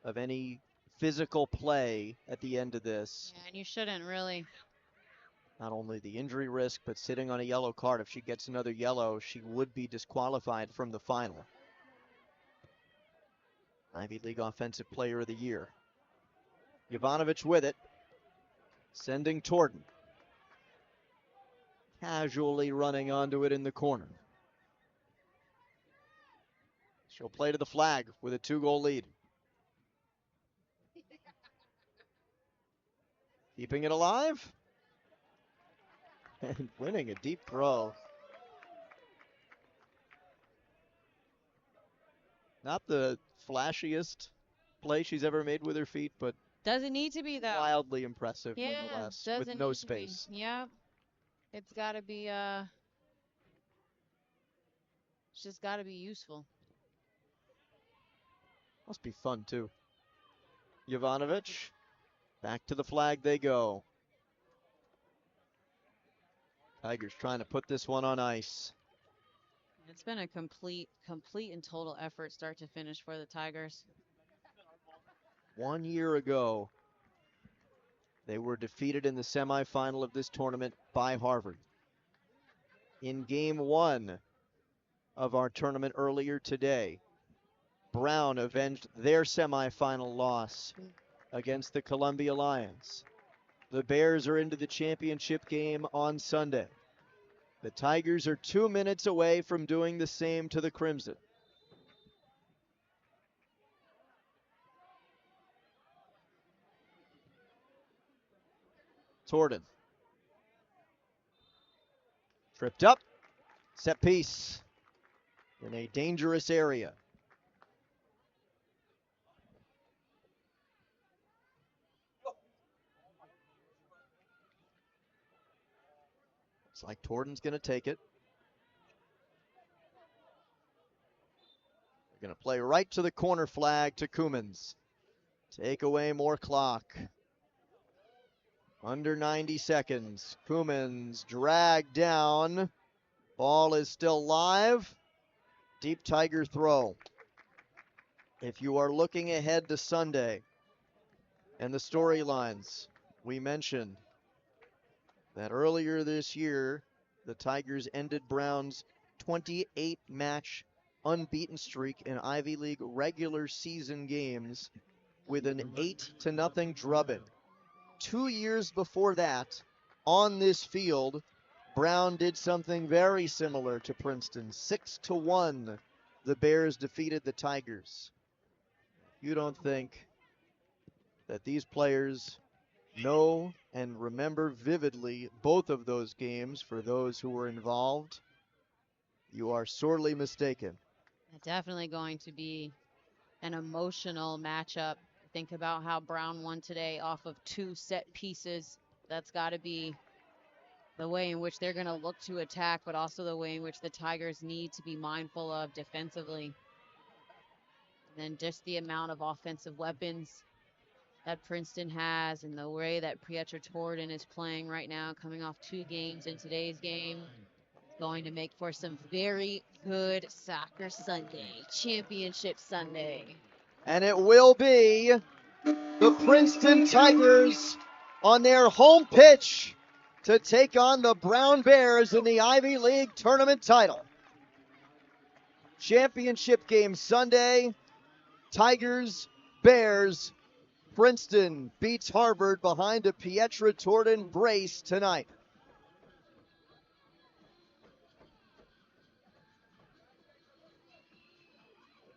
of any physical play at the end of this. Yeah, and you shouldn't really. Not only the injury risk, but sitting on a yellow card. If she gets another yellow, she would be disqualified from the final. Ivy League Offensive Player of the Year. Jovanovic with it, sending Torden. Casually running onto it in the corner. She'll play to the flag with a 2-goal lead. Keeping it alive. And winning a deep throw. Not the flashiest play she's ever made with her feet, but Doesn't need to be though. wildly impressive Yeah, nonetheless, with doesn't no need to be. space. Yep. It's gotta be it's just gotta be useful. Must be fun too. Jovanovic, back to the flag they go. Tigers trying to put this one on ice. It's been a complete and total effort start to finish for the Tigers. 1 year ago, they were defeated in the semifinal of this tournament by Harvard. In game 1 of our tournament earlier today, Brown avenged their semifinal loss against the Columbia Lions. The Bears are into the championship game on Sunday. The Tigers are 2 minutes away from doing the same to the Crimson. Torden. Tripped up. Set piece. In a dangerous area. Looks like Torden's going to take it. They're going to play right to the corner flag to Koumans. Take away more clock. Under 90 seconds. Koumans dragged down. Ball is still live. Deep Tiger throw. If you are looking ahead to Sunday and the storylines, we mentioned that earlier this year, the Tigers ended Brown's 28-match unbeaten streak in Ivy League regular season games with an 8-0 drubbing. 2 years before that, on this field, Brown did something very similar to Princeton. 6-1, the Bears defeated the Tigers. You don't think that these players know and remember vividly both of those games for those who were involved? You are sorely mistaken. Definitely going to be an emotional matchup. Think about how Brown won today off of 2 set pieces. That's got to be the way in which they're going to look to attack, but also the way in which the Tigers need to be mindful of defensively. And then just the amount of offensive weapons that Princeton has and the way that Pietra Torden is playing right now, coming off 2 games in today's game, is going to make for some very good soccer Sunday, championship Sunday. And it will be the Princeton Tigers on their home pitch to take on the Brown Bears in the Ivy League tournament title. Championship game Sunday, Tigers, Bears. Princeton beats Harvard behind a Pietra Torden brace tonight.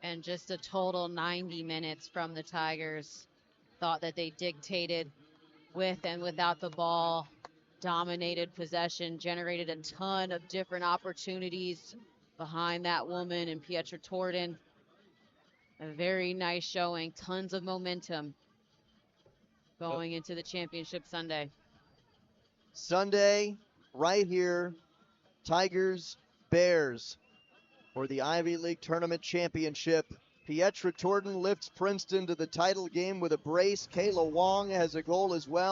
And just a total 90 minutes from the Tigers. Thought that they dictated with and without the ball, dominated possession, generated a ton of different opportunities behind that woman and Pietra Torden. A very nice showing, tons of momentum going into the championship Sunday. Sunday, right here, Tigers, Bears for the Ivy League Tournament Championship. Pietra Torden lifts Princeton to the title game with a brace. Kayla Wong has a goal as well.